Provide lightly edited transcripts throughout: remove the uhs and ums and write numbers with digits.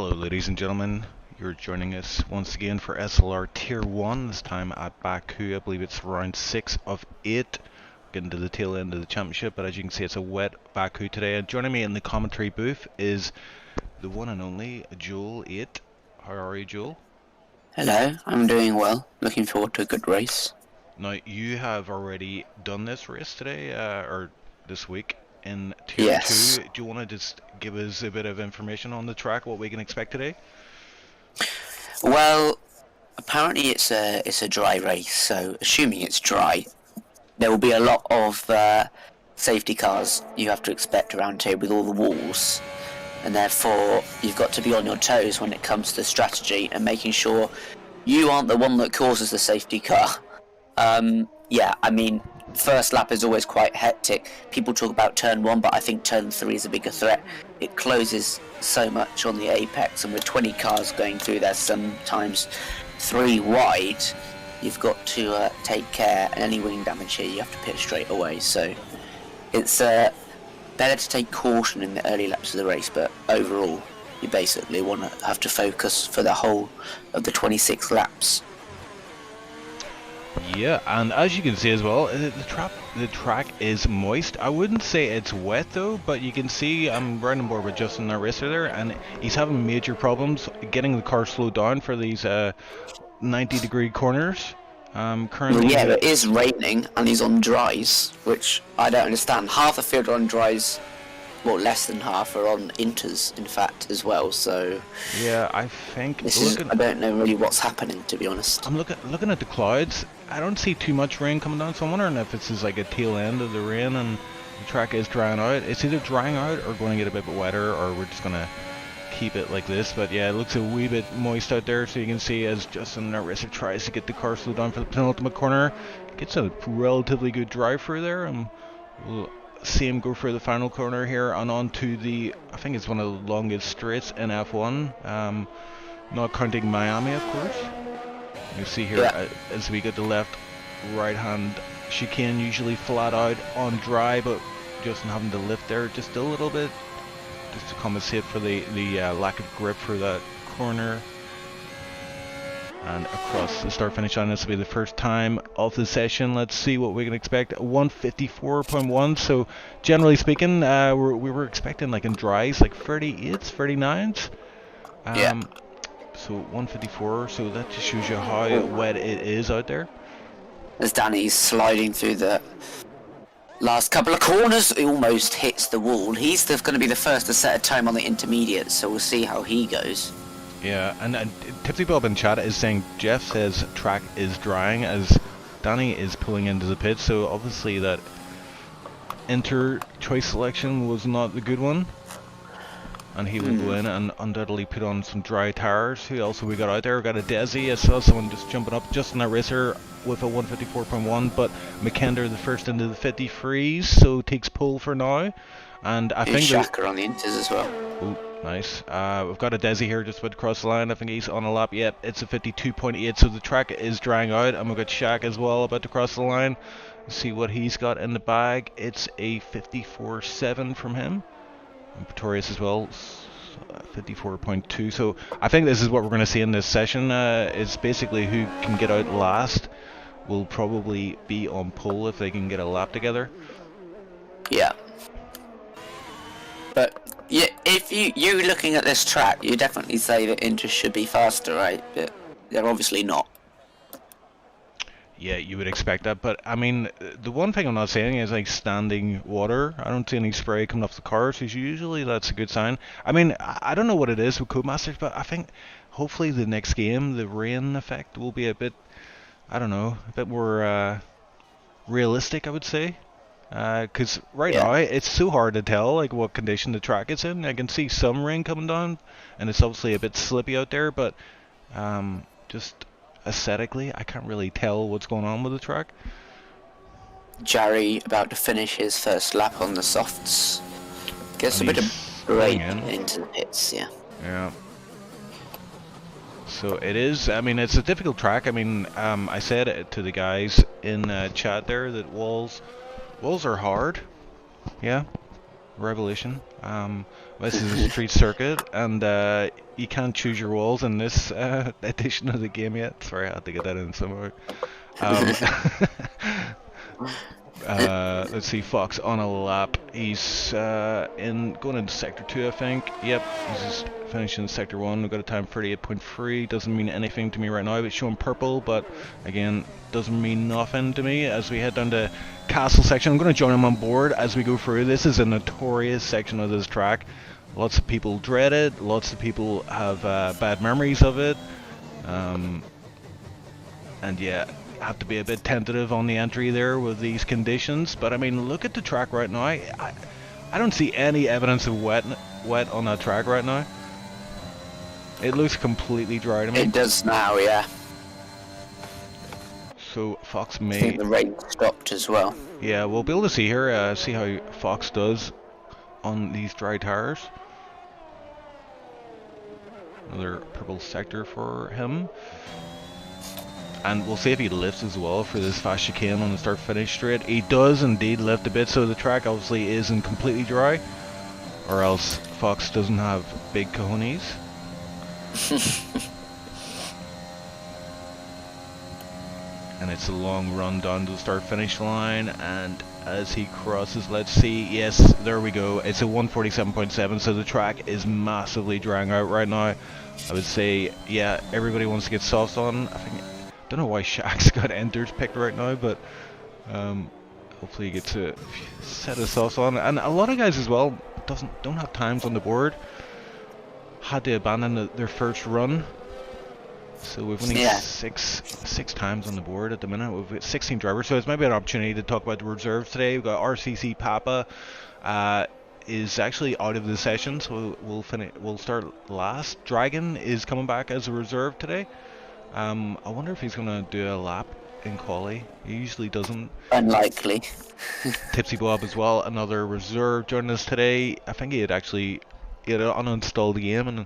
Hello ladies and gentlemen, you're joining us once again for SLR Tier 1, this time at Baku. I believe it's round 6 of 8, getting to the tail end of the championship, but as you can see it's a wet Baku today. And joining me in the commentary booth is the one and only Joel 8. How are you, Joel? Hello, I'm doing well. Looking forward to a good race. Now you have already done this race today, or this week, in Tier 2. Do you want to just give us a bit of information on the track, what we can expect today? Well, apparently it's a dry race, so assuming it's dry, there will be a lot of safety cars you have to expect around here with all the walls, and therefore you've got to be on your toes when it comes to strategy and making sure you aren't the one that causes the safety car. Yeah, I mean, first lap is always quite hectic. People talk about turn 1, but I think turn 3 is a bigger threat. It closes so much on the apex, and with 20 cars going through there, sometimes 3 wide, you've got to take care, and any wing damage here you have to pit straight away. So it's better to take caution in the early laps of the race, but overall you basically have to focus for the whole of the 26 laps. Yeah, and as you can see as well, the track is moist. I wouldn't say it's wet though, but you can see I'm right on board with Justin, our racer there, and he's having major problems getting the car slowed down for these 90-degree corners. Currently, yeah, it is raining and he's on dries, which I don't understand. Half the field are on dries. Well, less than half are on inters, in fact, as well. So yeah, I think I don't know really what's happening, to be honest. I'm looking at the clouds. I don't see too much rain coming down, so I'm wondering if this is like a tail end of the rain and the track is drying out. It's either drying out or going to get a bit wetter, or we're just gonna keep it like this. But yeah, it looks a wee bit moist out there, so you can see as Justin, our racer, tries to get the car slowed down for the penultimate corner, gets a relatively good drive through there, and we'll see him go for the final corner here and on to the, I think it's one of the longest straights in F1, not counting Miami of course. You see here, as we get the left right hand chicane, usually flat out on dry, but Justin having to lift there just a little bit just to compensate for the lack of grip for that corner. And across the start finish line, this will be the first time of the session. Let's see what we can expect. 154.1. So generally speaking, we were expecting like in dries like 38s, 39s. Yeah. So 154. So that just shows you how wet it is out there. As Danny's sliding through the last couple of corners, he almost hits the wall. He's going to be the first to set a time on the intermediate, so we'll see how he goes. Yeah, and Tipsy Bob in chat is saying Jeff says track is drying as Danny is pulling into the pit, so obviously that choice selection was not the good one, and he will go in and undoubtedly put on some dry tires. Who else have we got out there? We got a Desi. I saw someone just jumping up, just in a racer with a 154.1, but McKender the first into the 50 freeze, so takes pole for now. And I think Shaka on the inters as well. Ooh, nice. We've got a Desi here just about to cross the line. I think he's on a lap. Yep, it's a 52.8, so the track is drying out. And we've got Shaq as well about to cross the line. Let's see what he's got in the bag. It's a 54.7 from him. And Pretorius as well, 54.2. So I think this is what we're going to see in this session. It's basically who can get out last will probably be on pole if they can get a lap together. Yeah. But yeah, if you looking at this track, you definitely say that Inter should be faster, right? But they're obviously not. Yeah, you would expect that, but I mean, the one thing I'm not saying is like standing water. I don't see any spray coming off the cars, so usually that's a good sign. I mean, I don't know what it is with Codemasters, but I think hopefully the next game, the rain effect will be a bit, I don't know, a bit more realistic, I would say. Because right now it's so hard to tell like what condition the track is in. I can see some rain coming down, and it's obviously a bit slippy out there, but just aesthetically I can't really tell what's going on with the track. Jarry about to finish his first lap on the softs. Gets a bit of rain into the pits, Yeah. So it is, I mean, it's a difficult track. I mean, I said it to the guys in chat there that walls are hard. Yeah, revelation. This is a street circuit, and you can't choose your walls in this edition of the game yet. Sorry, I had to get that in somewhere. Um, let's see, Fox on a lap. He's going into sector 2, I think. Yep, he's just finishing sector 1. We've got a time 38.3. Doesn't mean anything to me right now. It's showing purple, but again, doesn't mean nothing to me as we head down to Castle section. I'm going to join him on board as we go through. This is a notorious section of this track. Lots of people dread it. Lots of people have bad memories of it. And yeah, have to be a bit tentative on the entry there with these conditions. But I mean, look at the track right now. I don't see any evidence of wet on that track right now. It looks completely dry to me. It does now, yeah. So Fox I may... think the rain stopped as well. Yeah, we'll be able to see here, see how Fox does on these dry tires. Another purple sector for him. And we'll see if he lifts as well for this fast chicane on the start-finish straight. He does indeed lift a bit, so the track obviously isn't completely dry. Or else Fox doesn't have big cojones. And it's a long run down to the start-finish line, and as he crosses, let's see, yes, there we go. It's a 147.7, so the track is massively drying out right now. I would say, yeah, everybody wants to get softs on. I don't know why Shaq's got Enders picked right now, but hopefully he gets a set of softs on. And a lot of guys as well don't have times on the board. Had to abandon their first run. So we've only six times on the board at the minute. We've got 16 drivers, so it's maybe an opportunity to talk about the reserves today. We've got RCC Papa is actually out of the session, so we'll start last. Dragon is coming back as a reserve today. I wonder if he's gonna do a lap in quali. He usually doesn't. Unlikely. Tipsy Bob as well, another reserve joining us today. I think he had uninstalled the game and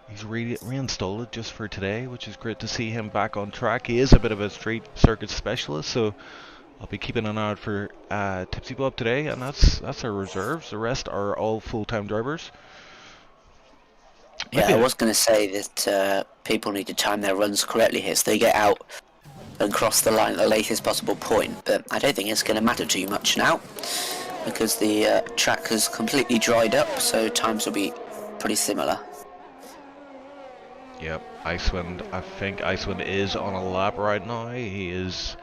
he's reinstalled it just for today, which is great to see him back on track. He is a bit of a street circuit specialist, so I'll be keeping an eye out for Tipsy Bob today, and that's our reserves. The rest are all full-time drivers. Yeah, I was going to say that people need to time their runs correctly here, so they get out and cross the line at the latest possible point, but I don't think it's going to matter too much now, because the track has completely dried up, so times will be pretty similar. Yep, Icewind, I think Icewind is on a lap right now. He is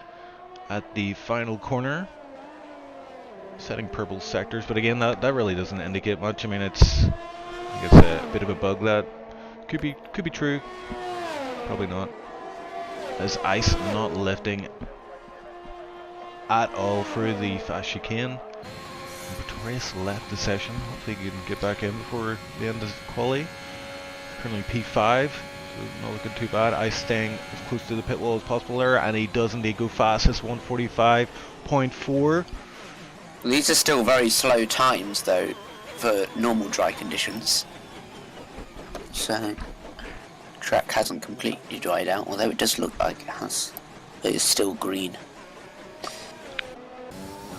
at the final corner, setting purple sectors, but again, that really doesn't indicate much. I mean, I think it's a bit of a bug that could be true, probably not. As ice not lifting at all through the fast chicane. Pretorius left the session. Hopefully he can get back in before the end of quali. Currently P5, so not looking too bad. Ice staying as close to the pit wall as possible there, and he does indeed go fastest, 145.4. These are still very slow times though for normal dry conditions, so track hasn't completely dried out, although it does look like it has, but it's still green.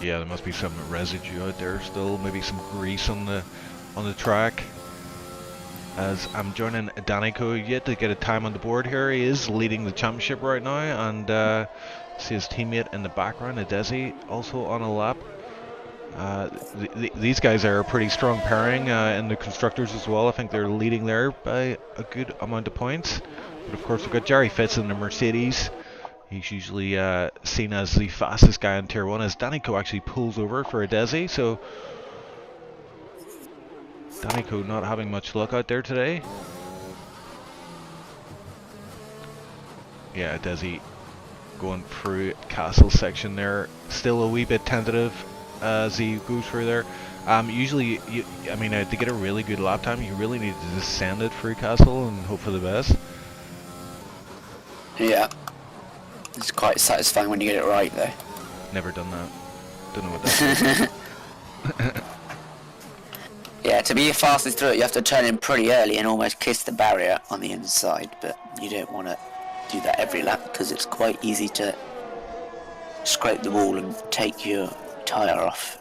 Yeah, there must be some residue out there still, maybe some grease on the track. As I'm joining Danico, yet to get a time on the board here. He is leading the championship right now, and see his teammate in the background, Adesi, also on a lap. These guys are a pretty strong pairing in the constructors as well. I think they're leading there by a good amount of points. But of course we've got Jerry Fitz in the Mercedes. He's usually seen as the fastest guy in Tier 1, as Danico actually pulls over for Adesi. So Danico not having much luck out there today. Yeah, Adesi going through Castle section there. Still a wee bit tentative as he goes through there. Usually, to get a really good lap time, you really need to just send it through Castle and hope for the best. Yeah, it's quite satisfying when you get it right though. Never done that. Don't know what that is. Yeah, to be fastest through it, you have to turn in pretty early and almost kiss the barrier on the inside, but you don't want to do that every lap because it's quite easy to scrape the wall and take your tyre off.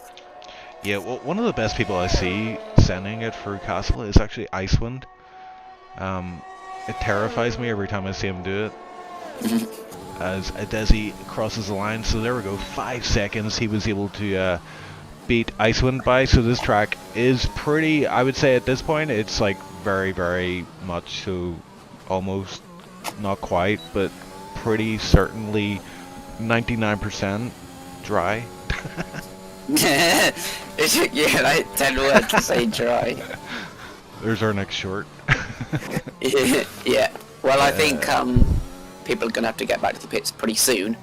Yeah, well, one of the best people I see sending it through Castle is actually Icewind. It terrifies me every time I see him do it. As Desi crosses the line, so there we go, 5 seconds he was able to beat Icewind by. So this track is pretty, I would say at this point, it's like very, very much so, almost, not quite, but pretty certainly 99% dry. It took you like 10 words to say dry. There's our next short. Yeah, well I think people are going to have to get back to the pits pretty soon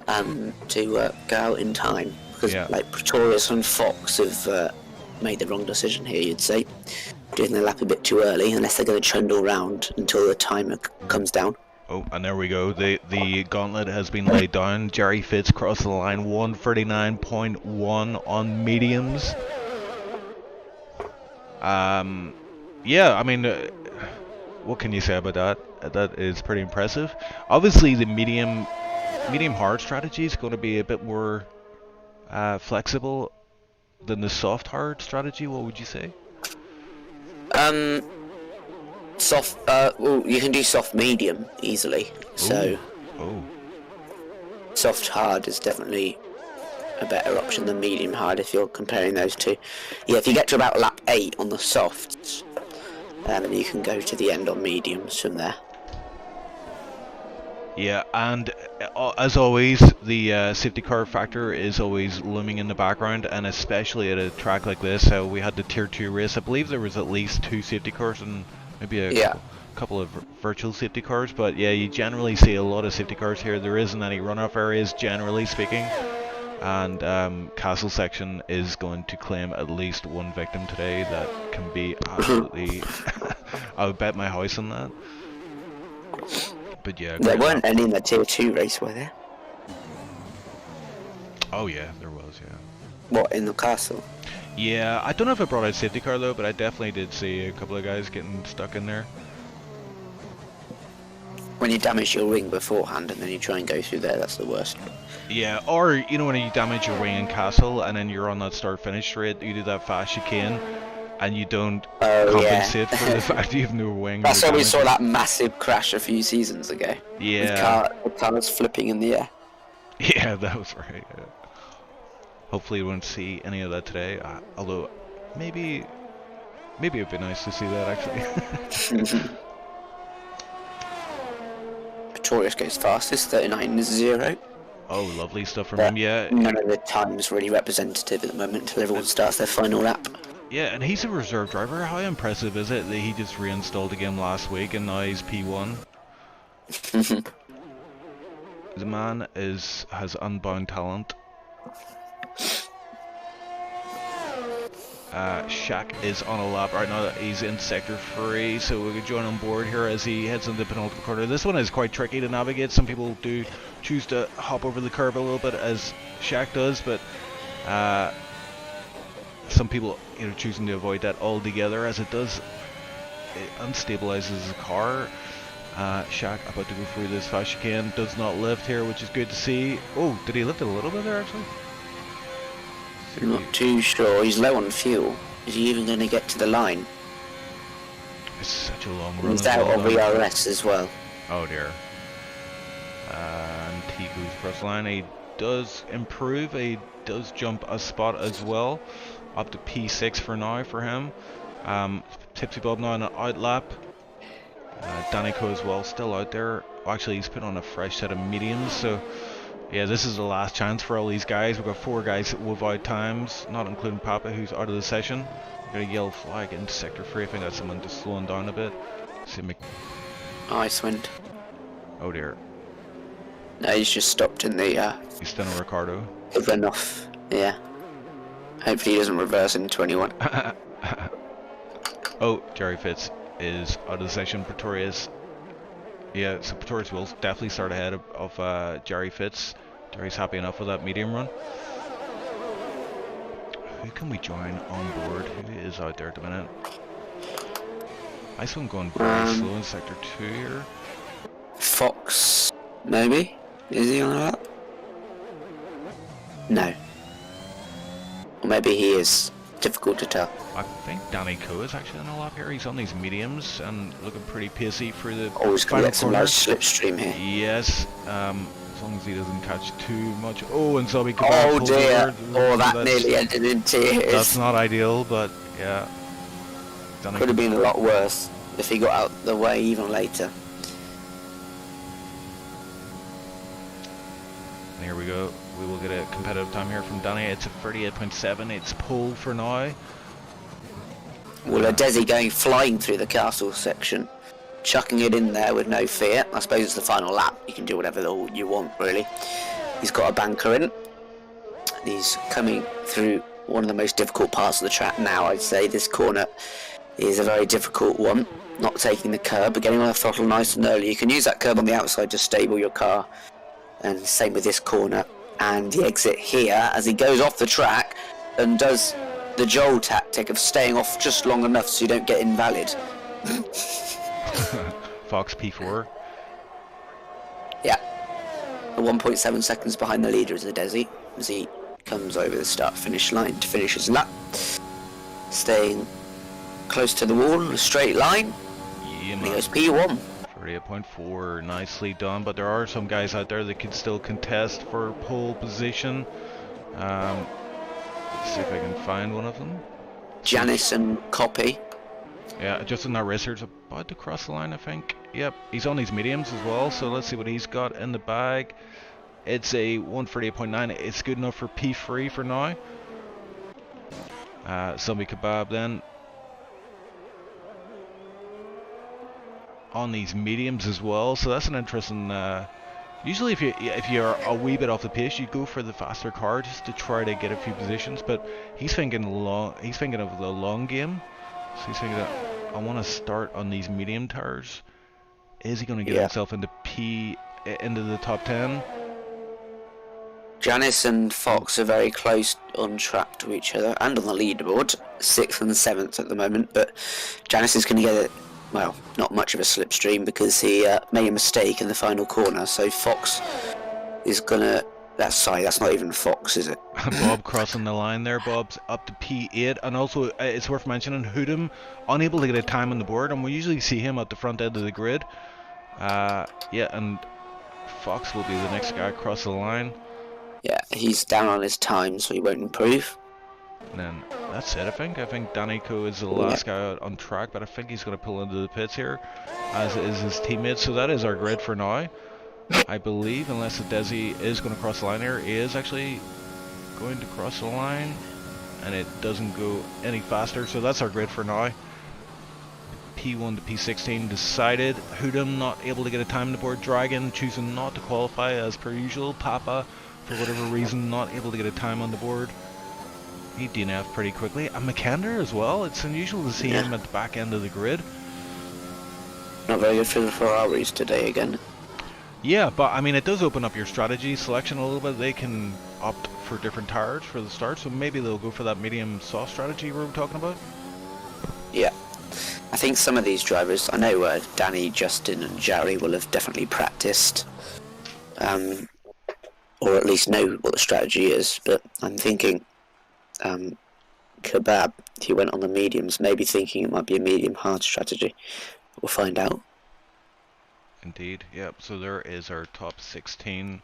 to go out in time, because like Pretorius and Fox have made the wrong decision here, you'd say, doing the lap a bit too early, unless they're going to trundle round until the timer comes down. Oh, and there we go, the gauntlet has been laid down. Jerry Fitz crossed the line, 139.1 on mediums. Yeah, I mean, what can you say about that? That is pretty impressive. Obviously, the medium hard strategy is going to be a bit more flexible than the soft hard strategy. What would you say? Soft. Well, you can do soft medium easily. So. Oh. Soft hard is definitely a better option than medium hard if you're comparing those two. Yeah, if you get to about lap 8 on the softs, you can go to the end on mediums from there. Yeah, and as always, the safety car factor is always looming in the background, and especially at a track like this, we had the Tier 2 race. I believe there was at least 2 safety cars and maybe a couple of virtual safety cars, but yeah, you generally see a lot of safety cars here. There isn't any runoff areas, generally speaking, and Castle section is going to claim at least one victim today. That can be absolutely... I would bet my house on that. But yeah, there weren't any in the Tier 2 race, were there? Oh yeah, there was, yeah. What, in the Castle? Yeah, I don't know if I brought out safety car though, but I definitely did see a couple of guys getting stuck in there. When you damage your wing beforehand and then you try and go through there, that's the worst. Yeah, or you know when you damage your wing in Castle and then you're on that start-finish straight, you do that fast chicane, and you don't compensate for the fact you have no wing. That's why we saw that massive crash a few seasons ago. Yeah. With cars flipping in the air. Yeah, that was right. Yeah. Hopefully we won't see any of that today. Although, maybe it'd be nice to see that actually. Pretorius goes fastest, 39.0. Oh, lovely stuff from him. Yeah. None of the times really representative at the moment until everyone starts their final lap. Yeah, and he's a reserve driver. How impressive is it that he just reinstalled the game last week and now he's P1? The man has unbound talent. Shaq is on a lap right now. He's in sector 3, so we can join on board here as he heads into the penultimate corner. This one is quite tricky to navigate. Some people do choose to hop over the curb a little bit, as Shaq does, but some people, choosing to avoid that altogether, as it unstabilizes the car. Shaq about to go through this fast chicane, does not lift here, which is good to see. Oh, did he lift it a little bit there actually? I'm not too sure. He's low on fuel. Is he even going to get to the line? It's such a long run. He's out of VRS as well. Oh dear. And he goes across the line. He does improve. He does jump a spot as well. Up to P6 for now for him. Tipsy Bob now on an out lap. Danico as well, still out there. Actually, he's put on a fresh set of mediums, so yeah, this is the last chance for all these guys. We've got 4 guys without times, not including Papa, who's out of the session. We've got a yellow flag into sector 3. I think that's someone just slowing down a bit. See Icewind. Oh dear. No, he's just stopped in the He's still on Ricardo. It went off, yeah. Hopefully he doesn't reverse into anyone. Oh, Jerry Fitz is out of the session. Pretorius. Yeah, so Pretorius will definitely start ahead of Jerry Fitz. Jerry's happy enough with that medium run. Who can we join on board? Who is out there at the minute? Icewind going very slow in sector 2 here. Fox, maybe? Is he on that? No. Or maybe he is. difficult to tell. I think Danny Coe is actually on the lap here. He's on these mediums and looking pretty pacey through the Always gonna final get some nice corners. slipstream here. Yes, as long as he doesn't catch too much. Oh, and Zombie Kebab Oh pulls dear! over. Oh, that That's- nearly ended in tears. That's not ideal, but yeah. Danny Could have Coe's- been a lot worse if he got out the way even later. And here we go. We will get a competitive time here from Danny. It's a 38.7. It's pole for now. Well, Desi going flying through the castle section, chucking it in there with no fear. I suppose it's the final lap. You can do whatever you want, really. He's got a banker in. He's coming through one of the most difficult parts of the track now, I'd say. This corner is a very difficult one. Not taking the curb, but getting on the throttle nice and early. You can use that curb on the outside to stable your car. And same with this corner. And the exit here, as he goes off the track and does the Joel tactic of staying off just long enough so you don't get invalid. Fox P4. Yeah. 1.7 seconds behind the leader is the Desi as he comes over the start-finish line to finish his lap. Staying close to the wall in a straight line. Yeah, And he man. goes P1. 38.4, nicely done, but there are some guys out there that can still contest for pole position. Let's see if I can find one of them. Janice and Copy. Yeah, Justin our racer's about to cross the line, I think. Yep, he's on these mediums as well, so let's see what he's got in the bag. It's a 138.9, it's good enough for P3 for now. Zombie Kebab then. On these mediums as well, so that's an interesting. Usually, if you're a wee bit off the pace, you go for the faster car just to try to get a few positions. But he's thinking long. He's thinking of the long game. So he's thinking that I want to start on these medium tires. Is he going to get himself into into the top 10? Janice and Fox are very close on track to each other and on the leaderboard, 6th and 7th at the moment, but Janice is going to get well, not much of a slipstream because he made a mistake in the final corner, so Fox is going to... that's not even Fox, is it? Bob crossing the line there. Bob's up to P8, and also it's worth mentioning Hoodham unable to get a time on the board, and we usually see him at the front end of the grid. Yeah, and Fox will be the next guy across the line. Yeah, he's down on his time, so he won't improve. And then that's it, I think. I think Danny Coe is the last guy out on track, but I think he's going to pull into the pits here, as is his teammate. So that is our grid for now, I believe, unless the Desi is going to cross the line here. He is actually going to cross the line, and it doesn't go any faster. So that's our grid for now. P1 to P16 decided. Hoodham not able to get a time on the board. Dragon choosing not to qualify as per usual. Papa, for whatever reason, not able to get a time on the board. He DNF'd pretty quickly. And McKender as well. It's unusual to see him at the back end of the grid. Not very good for the Ferraris today again. Yeah, but I mean, it does open up your strategy selection a little bit. They can opt for different tires for the start, so maybe they'll go for that medium soft strategy we were talking about. Yeah. I think some of these drivers, I know Danny, Justin and Jerry will have definitely practiced, or at least know what the strategy is, but I'm thinking Kebab, he went on the mediums, maybe thinking it might be a medium hard strategy. We'll find out. Indeed, yep, so there is our top 16.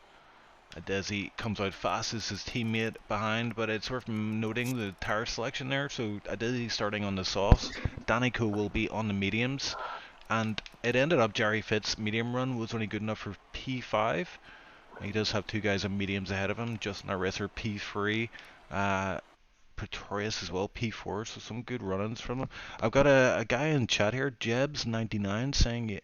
Desi comes out fast as his teammate behind, but it's worth noting the tire selection there. So Desi starting on the softs, Danny Coe will be on the mediums, and it ended up Jerry Fitt's medium run was only good enough for P5. He does have two guys on mediums ahead of him, Justin our racer P3, Pretorius as well P4, so some good run-ins from him. I've got a guy in chat here, Jebs99, saying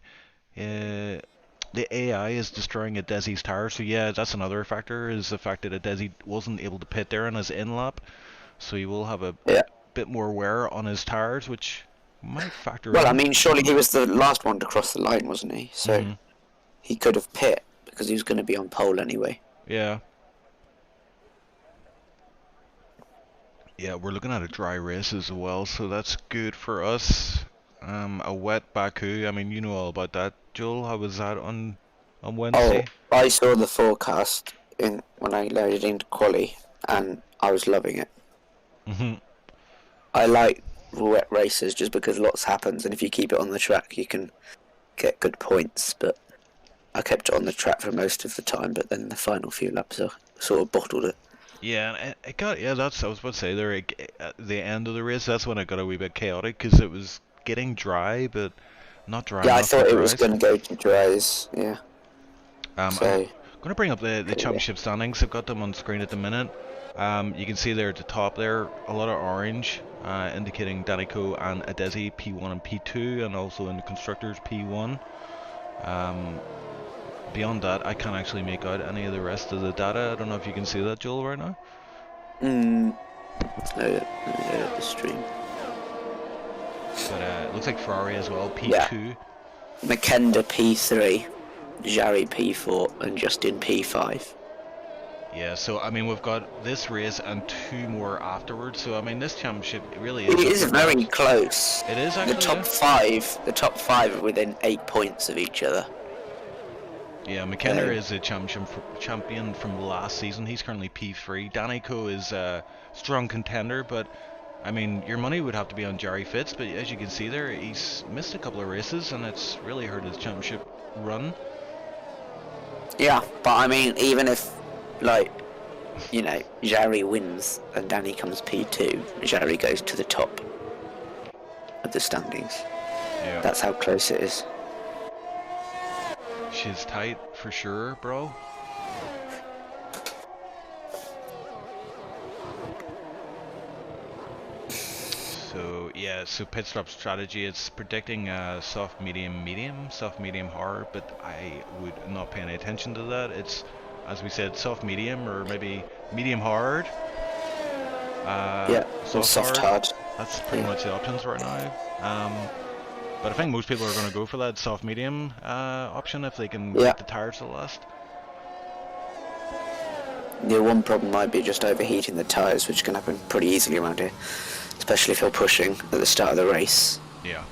the AI is destroying a Desi's tire, so yeah, that's another factor, is the fact that a Desi wasn't able to pit there on his in-lap, so he will have a bit more wear on his tires, which might factor in. Well, I mean, surely he was the last one to cross the line, wasn't he? So he could have pit, because he was going to be on pole anyway. Yeah. Yeah, we're looking at a dry race as well, so that's good for us. A wet Baku, I mean, you know all about that. Joel, how was that on Wednesday? Oh, I saw the forecast when I loaded into quali, and I was loving it. I like wet races just because lots happens, and if you keep it on the track, you can get good points. But I kept it on the track for most of the time, but then the final few laps I sort of bottled it. Yeah, and it got, yeah, that's, I was about to say there, at the end of the race, that's when it got a wee bit chaotic, because it was getting dry, but not dry Yeah, I enough for thought it was dries. going to go to dries. Yeah. I'm So going to bring up the championship standings. I've got them on screen at the minute. You can see there at the top there, a lot of orange, indicating Danico and Adesi P1 and P2, and also in the constructors P1. Beyond that, I can't actually make out any of the rest of the data. I don't know if you can see that, Joel, right now. let's load the stream. But it looks like Ferrari as well, P2. Yeah. Makenda P3, Jarry P4, and Justin P5. Yeah, so I mean we've got this race and 2 more afterwards. So I mean this championship really is. It is very close. It is actually. The top five are within 8 points of each other. Yeah, McKenna is a champion from last season. He's currently P3. Danico is a strong contender, but I mean your money would have to be on Jerry Fitz. But as you can see there, he's missed a couple of races, and it's really hurt his championship run. Yeah, but I mean even if, like, you know, Jerry wins and Danny comes P2, Jerry goes to the top of the standings. Yeah. That's how close it is. She's tight for sure, bro. So yeah, so pit stop strategy, it's predicting soft, medium, hard, but I would not pay any attention to that. It's, as we said, soft, medium, or maybe medium, hard. Yeah, soft, hard. That's pretty much the options right now. But I think most people are going to go for that soft, medium option if they can get the tires to last. The one problem might be just overheating the tyres, which can happen pretty easily around here, especially if you're pushing at the start of the race. Yeah.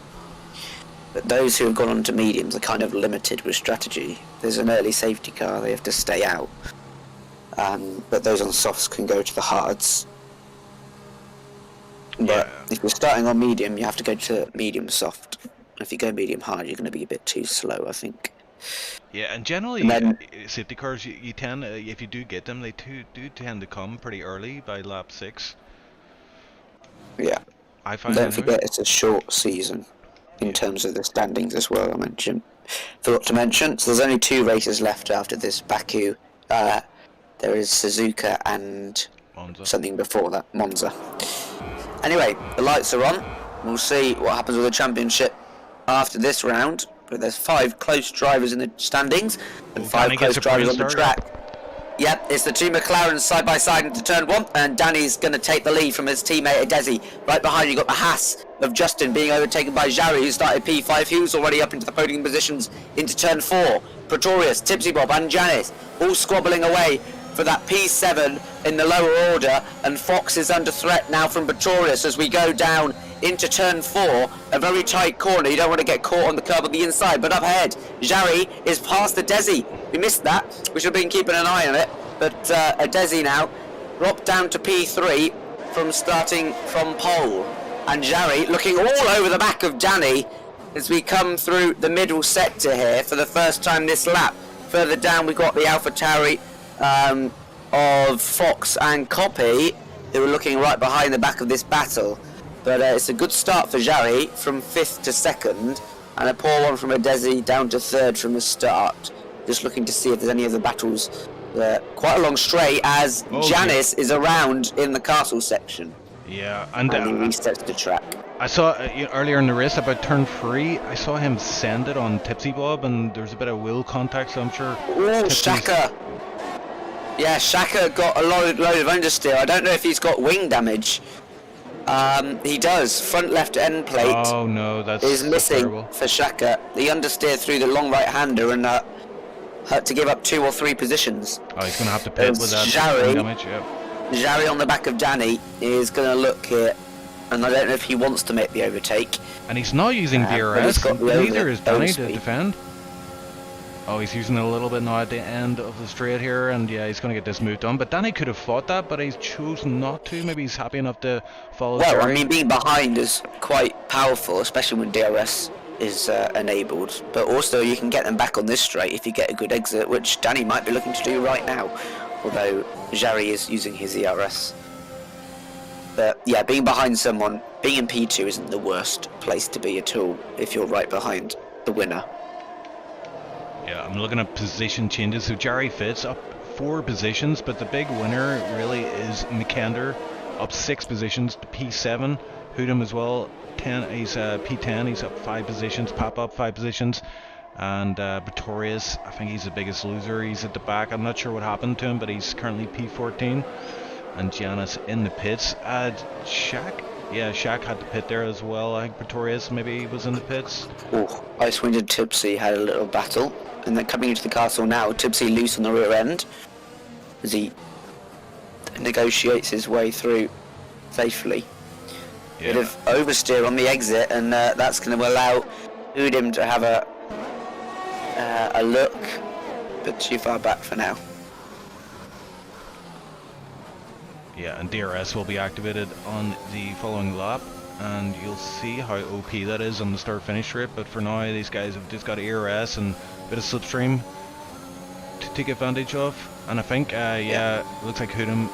But those who have gone on to mediums are kind of limited with strategy. There's an early safety car, they have to stay out. But those on softs can go to the hards. But if you're starting on medium, you have to go to medium soft. If you go medium hard, you're going to be a bit too slow, I think. Yeah, and generally, safety cars, you tend, if you do get them, they do tend to come pretty early by lap 6. Yeah. I find. Don't forget, it's a short season in terms of the standings as well. Forgot to mention. So there's only 2 races left after this Baku. There is Suzuka and Monza. Something before that, Monza. Anyway, the lights are on. We'll see what happens with the championship after this round. But there's 5 close drivers in the standings and 5 close drivers on the track. Yep, it's the 2 McLarens side by side into turn 1, and Danny's going to take the lead from his teammate Adesi. Right behind you got the Haas of Justin being overtaken by Jarry, who started P5. He was already up into the podium positions into turn 4. Pretorius, Tipsy Bob and Janice all squabbling away for that P7 in the lower order, and Fox is under threat now from Pretorius as we go down into turn 4, a very tight corner. You don't want to get caught on the curb on the inside, but up ahead, Jarry is past Adesi. We missed that. We should have been keeping an eye on it, but Adesi now dropped down to P3 from starting from pole, and Jarry looking all over the back of Danny as we come through the middle sector here for the first time this lap. Further down we got the AlphaTauri of Fox and Copy, who are looking right behind the back of this battle. But it's a good start for Jarry from 5th to 2nd, and a poor one from Adesi down to 3rd from the start. Just looking to see if there's any other battles. Quite a long straight as Janice is around in the castle section. Yeah, and he resets the track. I saw earlier in the race about turn 3, I saw him send it on Tipsy Bob, and there's a bit of wheel contact, so I'm sure. Oh, Shaka! Yeah, Shaka got a load of understeer. I don't know if he's got wing damage. He does. Front left end plate. Oh no, is missing for Shaka. He understeered through the long right-hander and had to give up 2 or 3 positions. Oh, he's going to have to pit with that Jarry, damage. Yep. Jarry on the back of Danny is going to look here, and I don't know if he wants to make the overtake. And he's not using DRS. Neither is Danny to defend. Oh, he's using it a little bit now at the end of the straight here, and yeah, he's going to get this moved on. But Danny could have fought that, but he's chosen not to. Maybe he's happy enough to follow Well, Jerry. I mean, being behind is quite powerful, especially when DRS is enabled. But also, you can get them back on this straight if you get a good exit, which Danny might be looking to do right now. Although Jerry is using his ERS. But yeah, being behind someone, being in P2 isn't the worst place to be at all if you're right behind the winner. Yeah, I'm looking at position changes. So Jerry Fitz up 4 positions, but the big winner really is McKender, up 6 positions to P7. Hoodham as well, he's P10, he's up 5 positions. Pop up 5 positions. And Pretorius, I think he's the biggest loser. He's at the back. I'm not sure what happened to him, but he's currently P14. And Giannis in the pits. Shaq? Yeah, Shaq had the pit there as well. I think Pretorius maybe was in the pits. Oh, Icewind and Tipsy had a little battle. And then coming into the castle now, Tipsy loose on the rear end as he negotiates his way through safely. Yeah. Bit of oversteer on the exit, and that's going to allow Udim to have a look, but too far back for now. Yeah, and DRS will be activated on the following lap, and you'll see how OP that is on the start-finish straight. But for now, these guys have just got ERS and a bit of slipstream to take advantage of. And I think, yeah, looks like Hoodham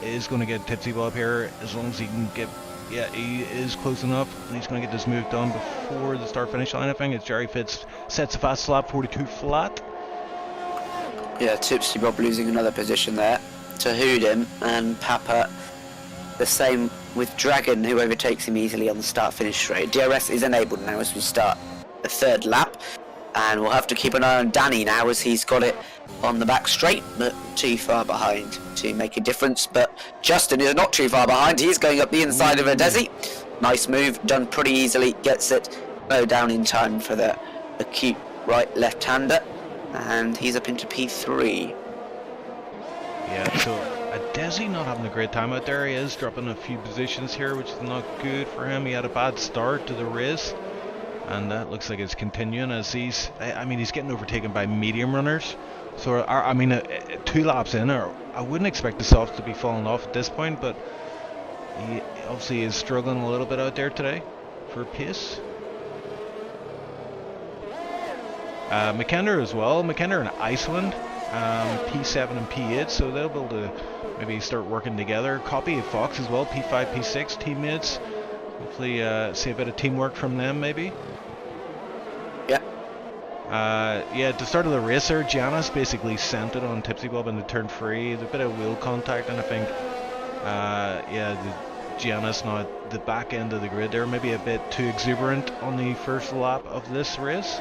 is going to get Tipsy Bob here as long as he can get. Yeah, he is close enough, and he's going to get this move done before the start-finish line. I think it's Jerry Fitz sets a fast lap, 42 flat. Yeah, Tipsy Bob losing another position there to Hoodham, and Papa the same with Dragon, who overtakes him easily on the start-finish straight. DRS is enabled now as we start the 3rd lap, and we'll have to keep an eye on Danny now as he's got it on the back straight, but too far behind to make a difference. But Justin is not too far behind. He's going up the inside of Adesi. Nice move, done pretty easily. Gets it low down in time for the acute right left-hander, and he's up into P3. Yeah, so Adesi not having a great time out there. He is dropping a few positions here, which is not good for him. He had a bad start to the race, and that looks like it's continuing as he's getting overtaken by medium runners. So I mean 2 laps in, or I wouldn't expect the softs to be falling off at this point, but he obviously is struggling a little bit out there today for pace. McKenna as well. McKenna and Icewind, P7 and P8, so they'll be able to maybe start working together. Copy of Fox as well, P5, P6 teammates. Hopefully see a bit of teamwork from them maybe. Yeah, at the start of the race there, Giannis basically sent it on Tipsy Bob into turn 3. There's a bit of wheel contact, and I think, Giannis now at the back end of the grid there, maybe a bit too exuberant on the first lap of this race.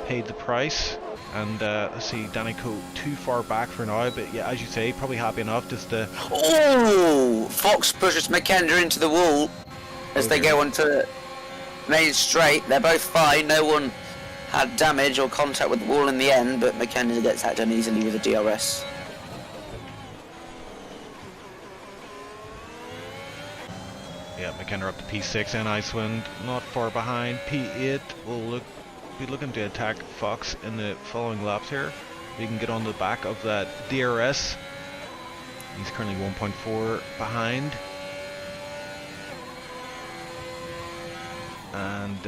Paid the price, and let's see, Danny Coe too far back for now, but yeah, as you say, probably happy enough just to... Oh! Fox pushes McKender into the wall as they go onto main straight. They're both fine, no one had damage or contact with the wall in the end, but McKenna gets that done easily with a DRS. Yeah, McKenna up to P6 and Icewind not far behind. P8 will be looking to attack Fox in the following laps here. He can get on the back of that DRS. He's currently 1.4 behind. And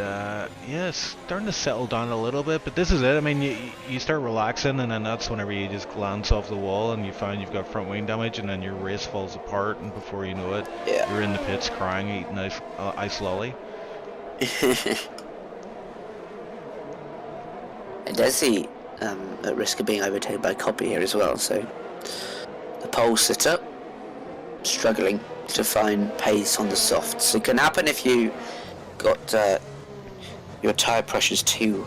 yeah, it's starting to settle down a little bit, but this is it. I mean, you start relaxing, and then that's whenever you just glance off the wall and you find you've got front wing damage, and then your race falls apart, and before you know it, you're in the pits crying, eating ice lolly. Adesi at risk of being overtaken by Copy here as well, so the pole sitter struggling to find pace on the softs. It can happen if you got your tyre pressures too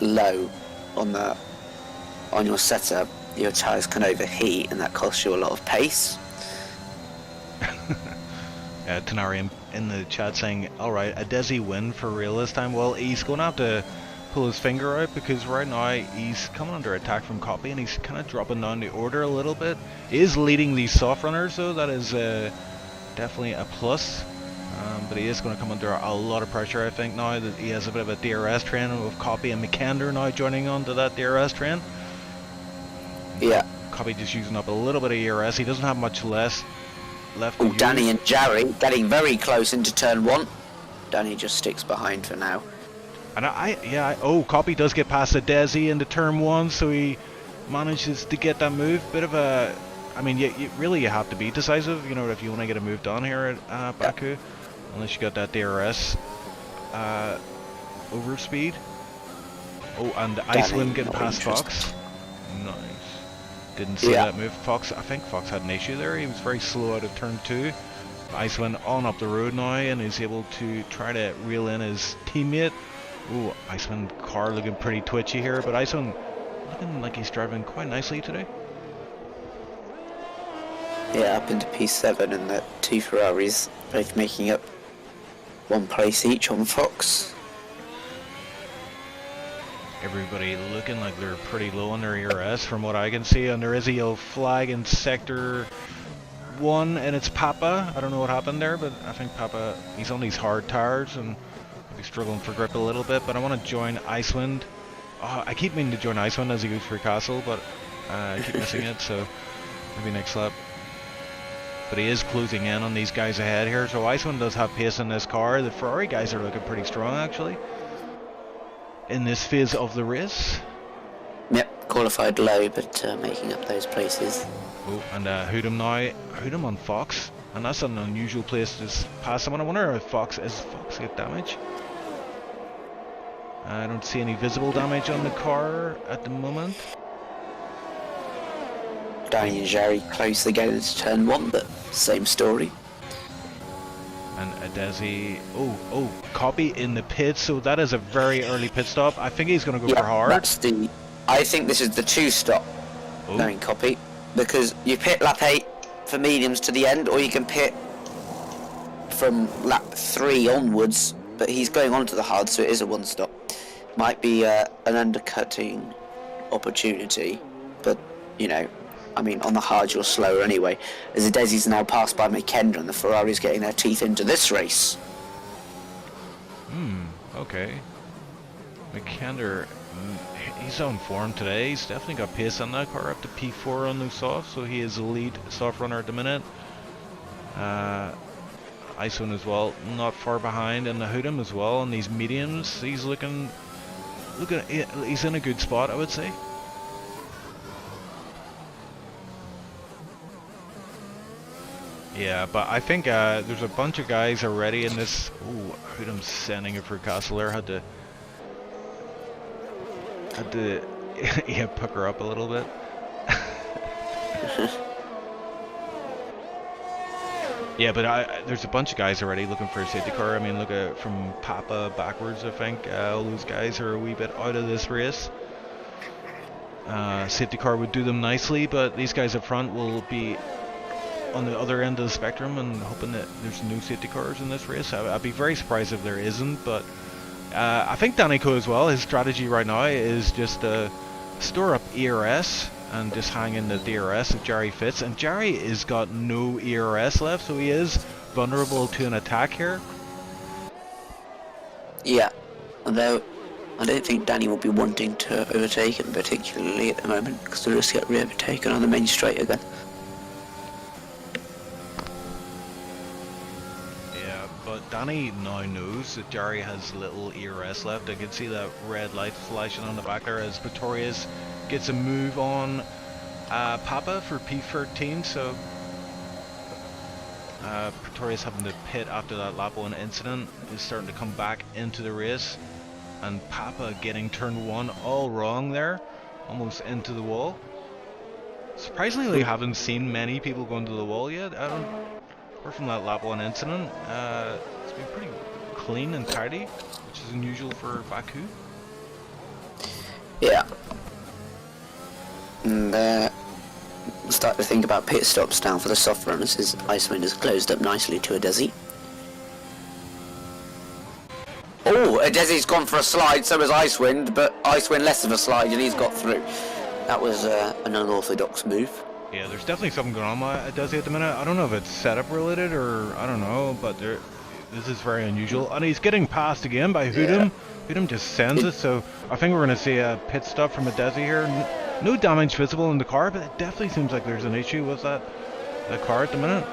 low on your setup. Your tyres can overheat, and that costs you a lot of pace. Tenari in the chat saying, alright, a Desi win for real this time. Well, he's going to have to pull his finger out, because right now he's coming under attack from Copy, and he's kind of dropping down the order a little bit. He is leading these soft runners though, that is definitely a plus. But he is going to come under a lot of pressure, I think, now that he has a bit of a DRS train with Copy and McKender now joining on to that DRS train. Yeah. Copy just using up a little bit of ERS. He doesn't have much left to Oh, use. Danny and Jerry getting very close into turn 1. Danny just sticks behind for now. And oh, Copy does get past the Desi into turn 1, so he manages to get that move. Bit of a, I mean, you really have to be decisive, you know, if you want to get a move done here at Baku, unless you got that DRS overspeed. Oh, and Icewind getting past Fox. Nice. Didn't see that move. Fox, I think Fox had an issue there. He was very slow out of turn 2. Icewind on up the road now and is able to try to reel in his teammate. Ooh, Icewind car looking pretty twitchy here, but Icewind looking like he's driving quite nicely today. Yeah, up into P7 and the 2 Ferraris, both making up 1 place each on Fox. Everybody looking like they're pretty low on their ERS from what I can see, and there is a yellow flag in sector 1 and it's Papa. I don't know what happened there, but I think Papa, he's on these hard tires and he's struggling for grip a little bit, but I want to join Icewind. Oh, I keep meaning to join Icewind as he goes for Castle, but I keep missing it, so maybe next lap. But he is closing in on these guys ahead here, so Icewind does have pace in this car. The Ferrari guys are looking pretty strong actually in this phase of the race. Yep, qualified low, but making up those places. Oh, and Hoodham now. Hoodham on Fox, and that's an unusual place to pass someone. I wonder if Fox get damage. I don't see any visible damage on the car at the moment. Danny and Jerry close again into turn 1, but same story. And Adesi, oh, Copy in the pit, so that is a very early pit stop. I think he's going to go for hard. I think this is the 2 stop, knowing Copy, because you pit lap 8 for mediums to the end, or you can pit from lap 3 onwards, but he's going on to the hard, so it is a 1 stop. Might be an undercutting opportunity, but, you know, I mean, on the hard you're slower anyway. As the Desi's now passed by McKender and the Ferrari's getting their teeth into this race. Okay. McKender, he's on form today. He's definitely got pace on that car, up to P4 on those softs, so he is the lead soft runner at the minute. Icewind as well, not far behind, and the Hoodham as well on these mediums. He's looking, he's in a good spot, I would say. Yeah, but I think there's a bunch of guys already in this. Ooh, Hoodham's sending it for Castle there. Had to yeah, pucker up a little bit. Yeah, but there's a bunch of guys already looking for a safety car. I mean, look at from Papa backwards. I think all those guys are a wee bit out of this race. Safety car would do them nicely, but these guys up front will be on the other end of the spectrum and hoping that there's no safety cars in this race. I'd be very surprised if there isn't, but I think Danico as well, his strategy right now is just to store up ERS and just hang in the DRS if Jerry fits, and Jerry has got no ERS left, so he is vulnerable to an attack here. Yeah, although I don't think Danny will be wanting to overtake him particularly at the moment, because they'll just get re-overtaken on the main straight again. But Danny now knows that Jerry has little ERS left. I can see that red light flashing on the back there as Pretorius gets a move on Papa for P13. So Pretorius having to pit after that lap 1 incident is starting to come back into the race. And Papa getting turn 1 all wrong there, almost into the wall. Surprisingly, we haven't seen many people going to the wall yet. Apart from that lap 1 incident, it's been pretty clean and tidy, which is unusual for Baku. Yeah. And start to think about pit stops now for the soft runners, as Icewind has closed up nicely to Adesi. Oh, Adesi's gone for a slide, so has Icewind, but Icewind less of a slide and he's got through. That was an unorthodox move. Yeah, there's definitely something going on with Adesi at the minute. I don't know if it's setup related or I don't know, but This is very unusual. And he's getting passed again by Yeah. Hoodum. Hoodum just sends it, so I think we're going to see a pit stop from Adesi here. No damage visible in the car, but it definitely seems like there's an issue with that car at the minute.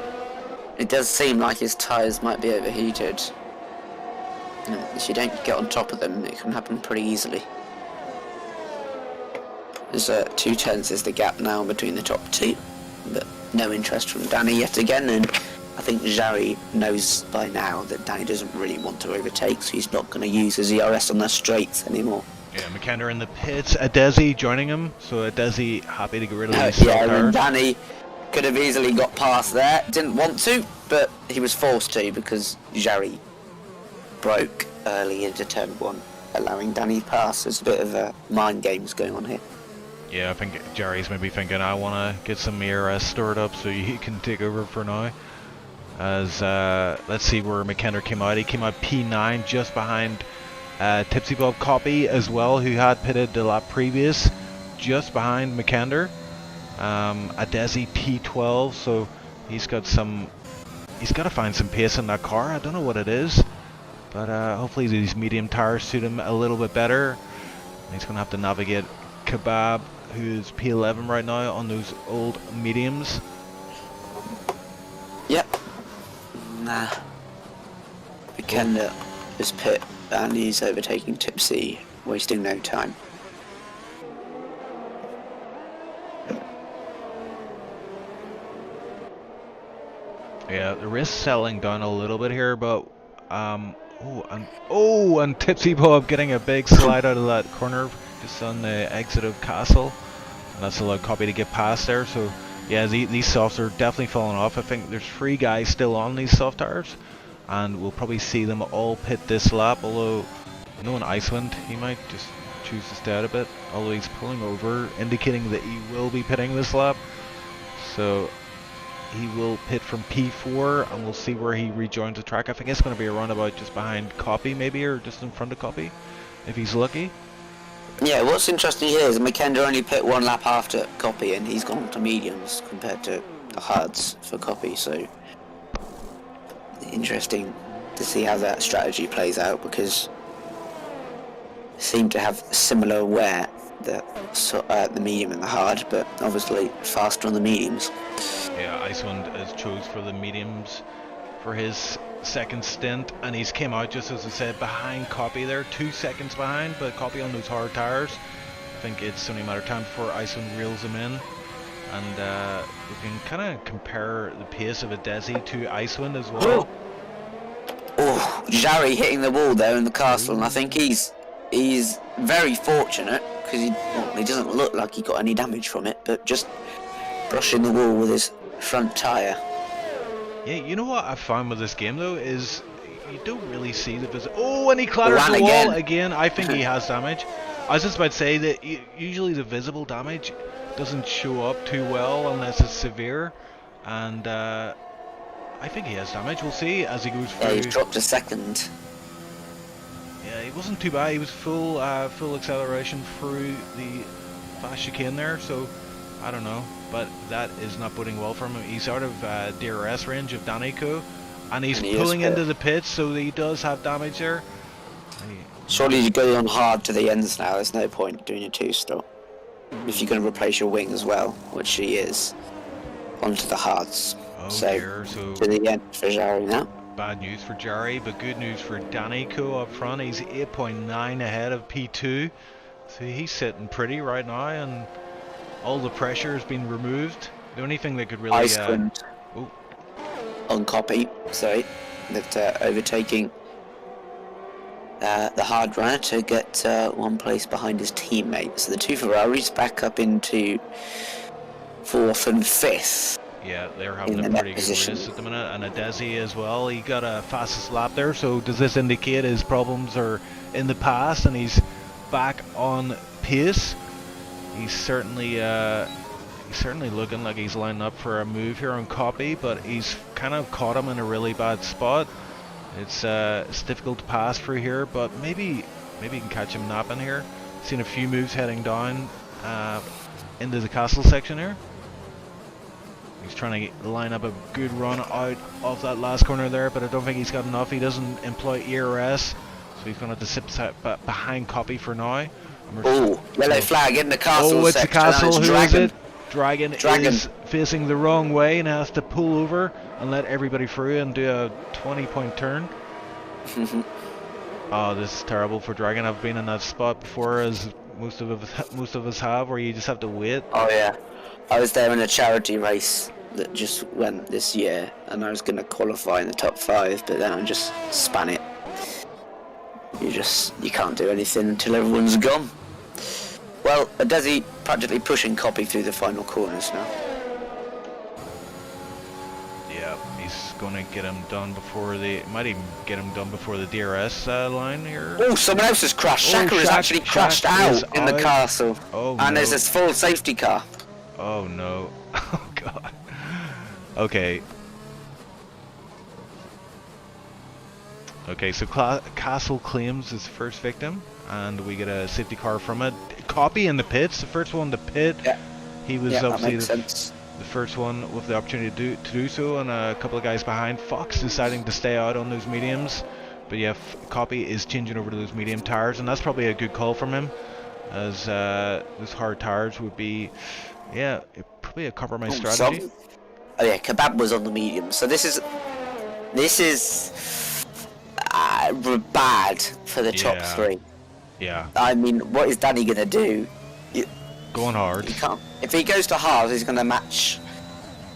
It does seem like his tyres might be overheated. If you don't get on top of them, it can happen pretty easily. There's 2 tenths is the gap now between the top two, but no interest from Danny yet again, and I think Jarry knows by now that Danny doesn't really want to overtake, so he's not going to use his ERS on the straights anymore. Yeah, McKenna in the pits, Adesi joining him, so Adesi happy to get rid of these Yeah, and tires. Danny could have easily got past there, didn't want to, but he was forced to because Jarry broke early into turn 1, allowing Danny pass. There's a bit of mind games going on here. Yeah, I think Jerry's maybe thinking, I want to get some ERS stored up so he can take over for now. As let's see where McKenna came out. He came out P9 just behind Tipsy Bob Copy as well, who had pitted the lap previous, just behind McKenna. Adesi P12, so he's got to find some pace in that car. I don't know what it is, but hopefully these medium tires suit him a little bit better. He's going to have to navigate Kebab, who's P11 right now on those old mediums. Yep. Nah. McKenna is pit and he's overtaking Tipsy, wasting no time. Yeah, the risk selling down a little bit here, but and Tipsy Bob getting a big slide out of that corner just on the exit of Castle, and that's allowed Copy to get past there. So yeah, these softs are definitely falling off. I think there's 3 guys still on these soft tires, and we'll probably see them all pit this lap, although no one Icewind, he might just choose to stay out a bit, although he's pulling over, indicating that he will be pitting this lap. So he will pit from P4, and we'll see where he rejoins the track. I think it's going to be around about just behind Copy maybe, or just in front of Copy, if he's lucky. Yeah, what's interesting here is McKenna only pit 1 lap after Copy, and he's gone to mediums compared to the hards for Copy, so interesting to see how that strategy plays out, because they seem to have similar wear, the medium and the hard, but obviously faster on the mediums. Yeah, Icewind has chose for the mediums for his second stint, and he's came out, just as I said, behind Copy there, 2 seconds behind, but Copy on those hard tires. I think it's only a matter of time before Icewind reels him in, and we can kind of compare the pace of Adesi to Icewind as well. Oh, Jarry hitting the wall there in the castle, and I think he's very fortunate, because he doesn't look like he got any damage from it, but just brushing the wall with his front tyre. Yeah, you know what I found with this game though is you don't really see the visit. Oh, and he clatters the wall again. I think he has damage. I was just about to say that usually the visible damage doesn't show up too well unless it's severe, and I think he has damage. We'll see as he goes through. Yeah, he's dropped a second. Yeah, he wasn't too bad. He was full acceleration through the fast chicane there, so I don't know, but that is not boding well for him. He's out of DRS range of Danico, and he's pulling into the pits, so he does have damage there. Surely you go on hard to the ends now. There's no point doing a 2-stop if you're going to replace your wing as well, which he is, onto the hards. Oh so dear, so to the end for Jarry now. Bad news for Jarry, but good news for Danico up front. He's 8.9 ahead of P2, so he's sitting pretty right now, and all the pressure has been removed. The only thing that could really Icewind on Copy, sorry, that overtaking the hard runner to get 1 place behind his teammate. So the 2 Ferraris back up into 4th and 5th. Yeah, they're having a pretty good race at the minute, and Adesi as well. He got a fastest lap there, so does this indicate his problems are in the past and he's back on pace? He's certainly looking like he's lining up for a move here on Copy, but he's kind of caught him in a really bad spot. It's difficult to pass through here, but maybe you can catch him napping here. Seen a few moves heading down into the castle section here. He's trying to line up a good run out of that last corner there, but I don't think he's got enough. He doesn't employ ERS, so he's going to have to sit behind Copy for now. Oh, yellow flag in the castle. Oh, it's the castle. Who is it? Dragon Dragon is facing the wrong way and has to pull over and let everybody through and do a 20-point turn. Oh, this is terrible for Dragon. I've been in that spot before, as most of us have, where you just have to wait. Oh yeah, I was there in a charity race that just went this year, and I was going to qualify in the top 5, but then I just span it. You can't do anything until everyone's gone. Well, Desi practically pushing Copy through the final corners now. Yeah, he's going to get him done before might even get him done before the DRS line here. Oh, someone else has crashed. Shaka has actually crashed out in the castle. Oh, and no. there's this full safety car. Oh no. Oh god. Okay. Okay, so Castle claims his first victim, and we get a safety car from it. Copy in the pits, the first one to pit. Yeah. He was obviously the first one with the opportunity to do so, and a couple of guys behind. Fox deciding to stay out on those mediums, but yeah, Copy is changing over to those medium tires, and that's probably a good call from him, as those hard tires would be, yeah, probably a compromise strategy. Oh yeah, Kebab was on the medium, so this is bad for the top 3. Yeah. I mean, what is Danny gonna do? Going hard. He can't. If he goes to hard, he's gonna match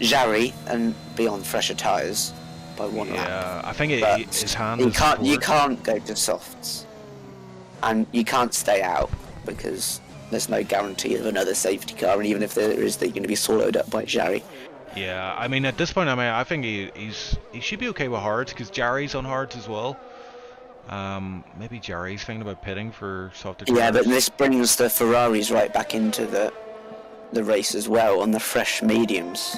Jarry and be on fresher tires by 1 lap. Yeah, I think his hand. You can't go to softs, and you can't stay out because there's no guarantee of another safety car, and even if there is, they're going to be swallowed up by Jarry. Yeah, I mean, at this point, I think he should be okay with hards, because Jarry's on hards as well. Maybe Jarry's thinking about pitting for softer tires. Yeah, but this brings the Ferraris right back into the race as well on the fresh mediums.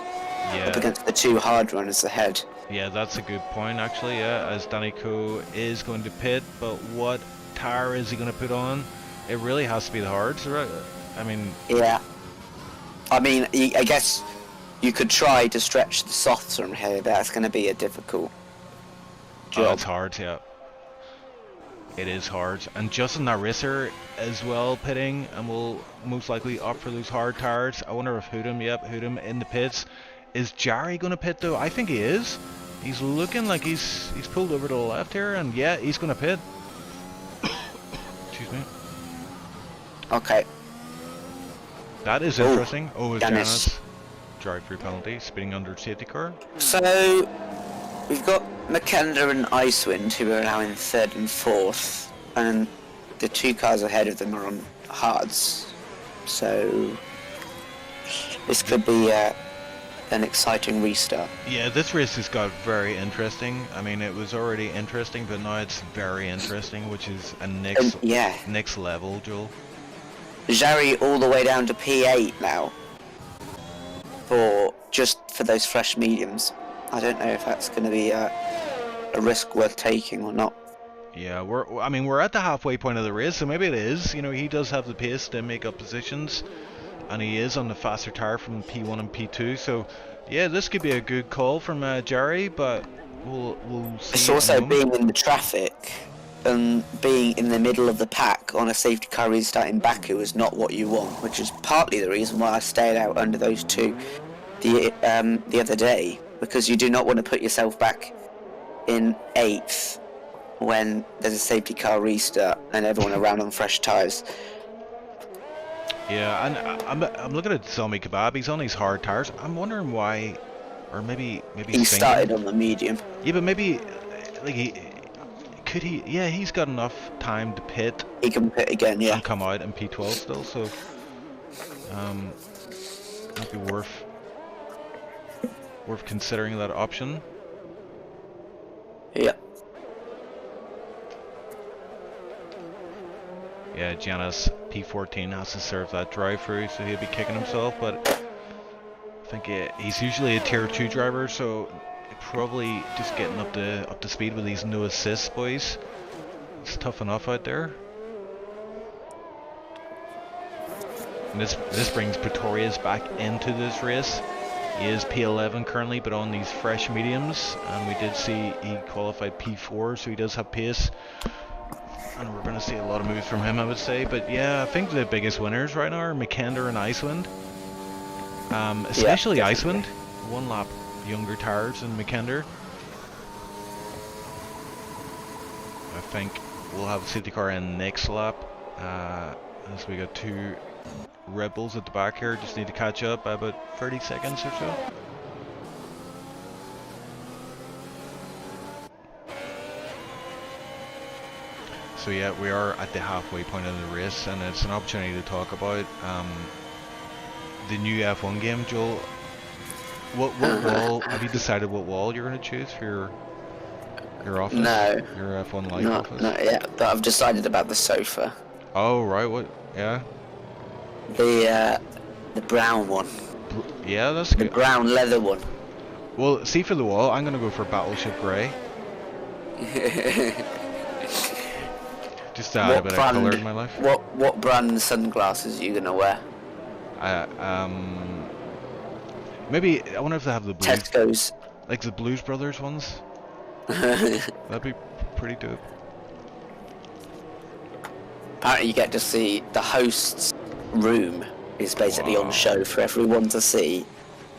Yeah. Up against the 2 hard runners ahead. Yeah, that's a good point actually. Yeah, as Danny Coe is going to pit, but what tire is he going to put on? It really has to be the hards, right? I mean. Yeah. I mean, I guess you could try to stretch the softs from here, but that's going to be a difficult job. Oh, it's hard, yeah. It is hard. And Justin Racer as well pitting, and will most likely opt for those hard tires. I wonder if Hoodham in the pits. Is Jarry going to pit though? I think he is. He's looking like he's pulled over to the left here, and yeah, he's going to pit. Excuse me. Okay. That is interesting. Oh, it's Janice. Drive-through penalty, speeding under safety car. So, we've got McKenna and Icewind, who are now in 3rd and 4th, and the 2 cars ahead of them are on hards. So, this could be an exciting restart. Yeah, this race has got very interesting. I mean, it was already interesting, but now it's very interesting, which is a next level, Joel. Jarry all the way down to P8 now, for those fresh mediums. I don't know if that's going to be a risk worth taking or not. Yeah, we're at the halfway point of the race, so maybe it is. You know, he does have the pace to make up positions, and he is on the faster tire from P1 and P2. So, yeah, this could be a good call from Jarry, but we'll see. It's also being in the traffic and being in the middle of the pack on a safety car restart in Baku is not what you want, which is partly the reason why I stayed out under those 2 the other day, because you do not want to put yourself back in 8th when there's a safety car restart and everyone around on fresh tyres. Yeah, and I'm looking at Zombie Kebab. He's on these hard tires. I'm wondering why, or maybe he started on the medium. Yeah, but maybe like yeah, he's got enough time to pit. He can pit again, yeah. And come out in P12 still, so might be worth considering that option. Yeah. Yeah, Janice P14 has to serve that drive-through, so he'll be kicking himself, but I think he's usually a tier 2 driver, so probably just getting up to speed with these no assists, boys. It's tough enough out there. And this brings Pretorius back into this race. He is P11 currently, but on these fresh mediums, and we did see he qualified P4, so he does have pace. And we're going to see a lot of moves from him, I would say. But yeah, I think the biggest winners right now are Mikander and Icewind. Especially Yeah, Icewind. 1 lap younger tires than Mikander. I think we'll have a safety car in next lap. As we got 2 Red Bulls at the back here. Just need to catch up by about 30 seconds or so. So yeah, we are at the halfway point of the race, and it's an opportunity to talk about the new F1 game. Joel, what wall, have you decided what wall you're going to choose for your office? No. Your F1 Live office? Not yet, but I've decided about the sofa. Oh, right, what, yeah? The brown one. Yeah, that's The good. brown leather one. Well, see, for the wall, I'm going to go for Battleship Grey. Just to add a bit of colour in my life. What brand sunglasses are you gonna wear? Maybe, I wonder if they have the blues, Tesco's. like the Blues Brothers ones. That'd be pretty dope. Apparently you get to see the host's room is basically on show for everyone to see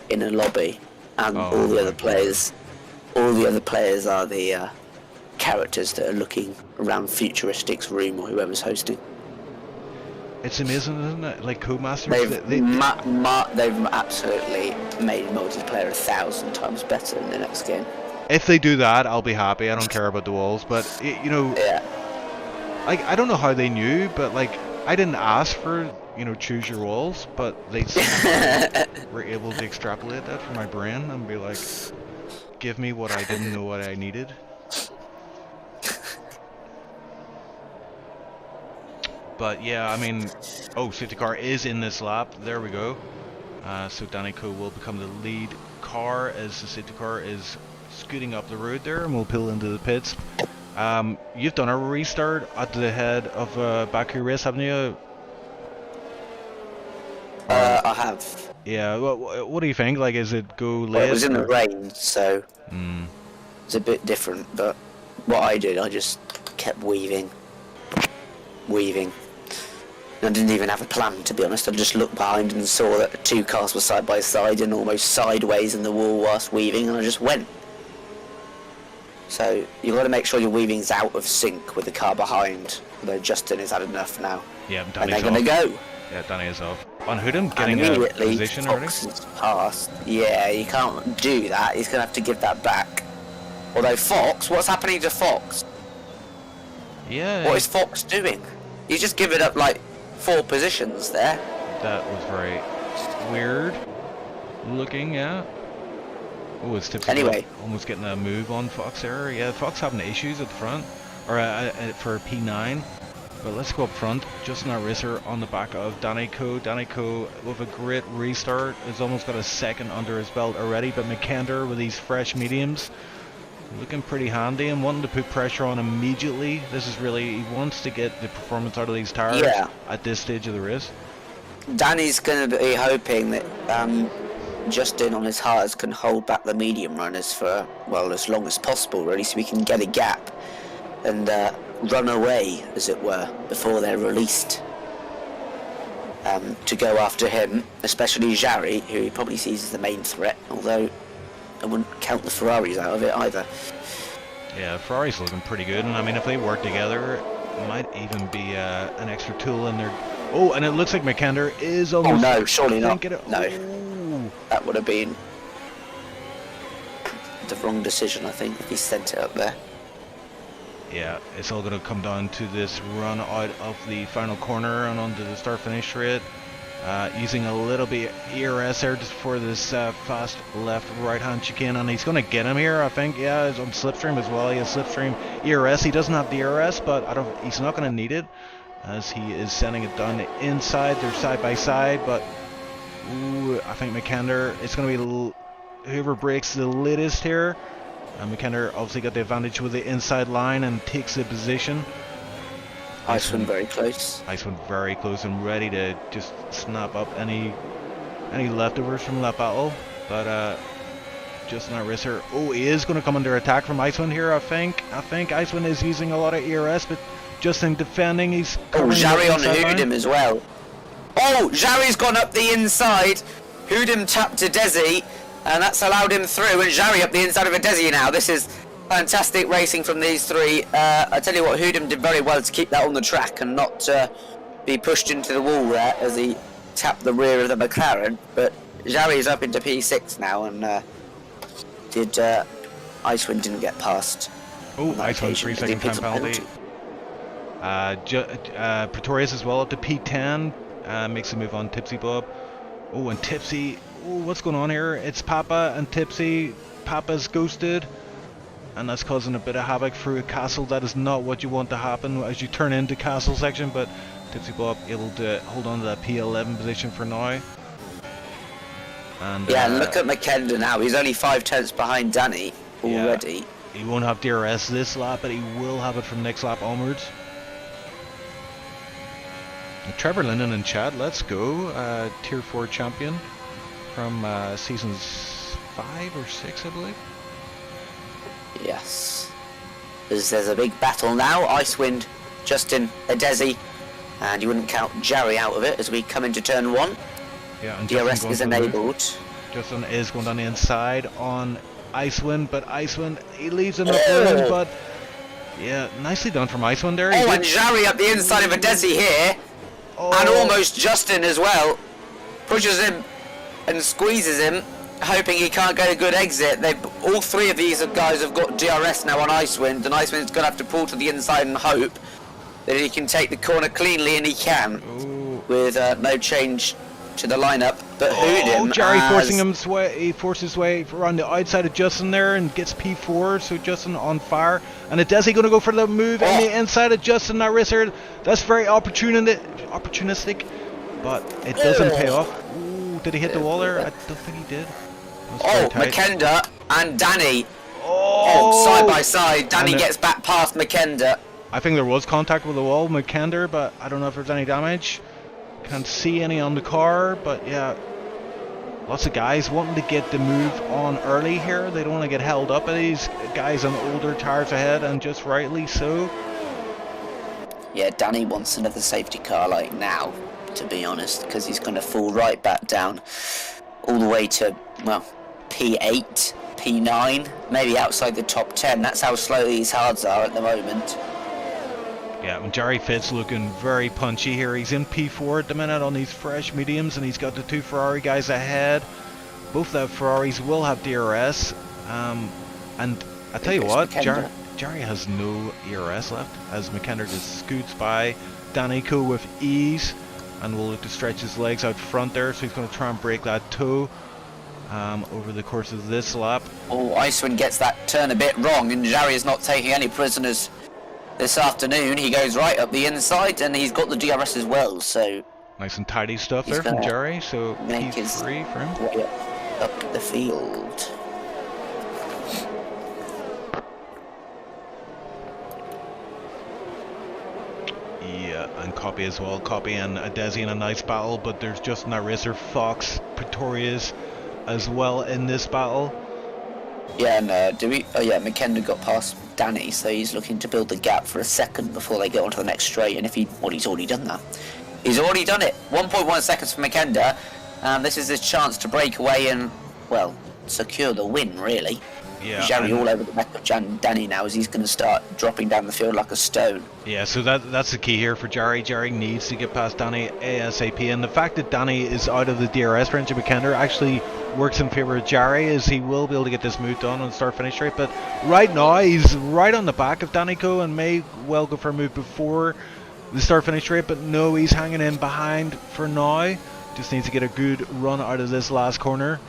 in a lobby, and all the other players are the characters that are looking around Futuristic's room or whoever's hosting. It's amazing, isn't it? Like Codemasters, They've absolutely made multiplayer 1,000 times better in the next game. if they do that, I'll be happy. I don't care about the walls, but you know, Yeah. like I don't know how they knew, but like I didn't ask for, you know, choose your walls, but they somehow were able to extrapolate that from my brain and be like, give me what I didn't know what I needed. But yeah, I mean, safety car is in this lap. There we go. So Danny Co will become the lead car as the safety car is scooting up the road there, and we'll pull into the pits. You've done a restart at the head of Baku race, haven't you? I have. Yeah. What do you think? Like, is it go late? Well, it was in the rain, so Mm. it's a bit different. But what I did, I just kept weaving. I didn't even have a plan, to be honest. I just looked behind and saw that 2 cars were side by side and almost sideways in the wall whilst weaving, and I just went. So you've got to make sure your weaving's out of sync with the car behind. Although Justin has had enough now. Yeah, And Danny's they're going to off. go. Yeah, Danny is off. On Hoodham And getting a immediately, position already. Fox is passed. Yeah, you can't do that. He's going to have to give that back. Although Fox, what's happening to Fox? Yeah. What is Fox doing? He's just given up like 4 positions there. That was very weird looking, yeah. Oh, it's tipped Anyway. almost getting a move on Fox there. Yeah, Fox having issues at the front, or for P9. But let's go up front. Justin Racer on the back of Danny Co. Danny Co with a great restart. Has almost got a second under his belt already. But Mikander with these fresh mediums, looking pretty handy and wanting to put pressure on immediately. This is really, he wants to get the performance out of these tires at this stage of the race. Danny's going to be hoping that Justin on his hards can hold back the medium runners for, well, as long as possible, really, so we can get a gap and run away, as it were, before they're released to go after him, especially Jarry, who he probably sees as the main threat, although I wouldn't count the Ferraris out of it either. Yeah, Ferrari's looking pretty good, and I mean, if they work together, it might even be an extra tool in there. Oh, and it looks like Mikander is almost... Oh no, surely not. No, Ooh. that would have been the wrong decision, I think, if he sent it up there. Yeah, it's all going to come down to this run out of the final corner and onto the start-finish straight. Using a little bit ERS there just for this fast left-right-hand chicane, and he's going to get him here, I think. Yeah, he's on Slipstream as well. He has Slipstream ERS. He doesn't have the ERS, but he's not going to need it as he is sending it down the inside. They're side by side, but ooh, I think Mikander, it's going to be whoever breaks the latest here. Mikander obviously got the advantage with the inside line and takes the position. Icewind very close. Icewind very close and ready to just snap up any leftovers from that battle. But Justin Racer. Oh, he is going to come under attack from Icewind here. I think Icewind is using a lot of ERS, but Justin defending. He's Jarry on Hoodem as well. Oh, Jarry's gone up the inside. Hoodem tapped to Desi, and that's allowed him through. And Jarry up the inside of a Desi now. This is fantastic racing from these three. I tell you what, Hoodem did very well to keep that on the track and not be pushed into the wall there as he tapped the rear of the McLaren. But Jarry's up into P6 now, and Icewind didn't get past. Oh, Icewind 3 second time penalty. Pretorius as well up to P10. Makes a move on Tipsy Bob. Oh, and Tipsy. Oh, what's going on here? It's Papa and Tipsy. Papa's ghosted, and that's causing a bit of havoc through a castle. That is not what you want to happen as you turn into castle section, but Tipsy Bob able to hold on to that P11 position for now. And yeah, look at McKenda now. He's only 5 tenths behind Danny already. Yeah, he won't have DRS this lap, but he will have it from next lap onwards. Trevor Linden in chat, let's go. Tier 4 champion from seasons 5 or 6, I believe. Yes. There's a big battle now. Icewind, Justin, Adesi, and you wouldn't count Jarry out of it as we come into turn 1. Yeah, and DRS is enabled. Justin is going down the inside on Icewind, but Icewind, he leaves enough room, but yeah, nicely done from Icewind there. Oh, and Jarry up the inside of Adesi here. Oh. And almost Justin as well. Pushes him and squeezes him, hoping he can't get a good exit. All 3 of these guys have got DRS now on Icewind, and Icewind's going to have to pull to the inside and hope that he can take the corner cleanly, and he can. Ooh. With no change to the lineup. But Hoodem Jarry forcing him he forces his way around the outside of Justin there and gets P4, so Justin on fire. And Adesi going to go for the move on the inside of Justin Racer. That's very opportunistic, but it doesn't pay off. Ooh, did he hit the wall there? I don't think he did. McKenda and Danny. Oh, side by side. Danny gets back past McKenda. I think there was contact with the wall, McKender, but I don't know if there's any damage. Can't see any on the car, but yeah, lots of guys wanting to get the move on early here. They don't want to get held up by these guys on older tires ahead, and just rightly so. Yeah, Danny wants another safety car like now, to be honest, because he's going to fall right back down all the way to, well, P8, P9, maybe outside the top 10. That's how slow these hards are at the moment. Yeah, when Jarry Fitz looking very punchy here. He's in P4 at the minute on these fresh mediums, and he's got the 2 Ferrari guys ahead. Both the Ferraris will have DRS. And I tell you what, Jarry has no ERS left as McKender just scoots by Danico with ease, and will look to stretch his legs out front there, so he's going to try and break that toe over the course of this lap. Oh, Icewind gets that turn a bit wrong, and Jarry is not taking any prisoners this afternoon. He goes right up the inside, and he's got the DRS as well, so nice and tidy stuff there from Jarry, so he's free for him. Way up the field. Yeah, and Copy as well. Copy and Adesi in a nice battle, but there's just Racer, Fox, Pretorius as well in this battle. Yeah, and McKenda got past Danny, so he's looking to build the gap for a second before they get onto the next straight, and he's already done that. He's already done it. 1.1 seconds for McKenda. This is his chance to break away and, well, secure the win, really. Yeah, Jarry all over the back of Danny now as he's going to start dropping down the field like a stone. Yeah, so that's the key here for Jarry. Jarry needs to get past Danny ASAP, and the fact that Danny is out of the DRS range of McKender actually works in favour of Jarry, as he will be able to get this move done on start-finish straight. But right now he's right on the back of Danico and may well go for a move before the start-finish straight, but no, he's hanging in behind for now. Just needs to get a good run out of this last corner.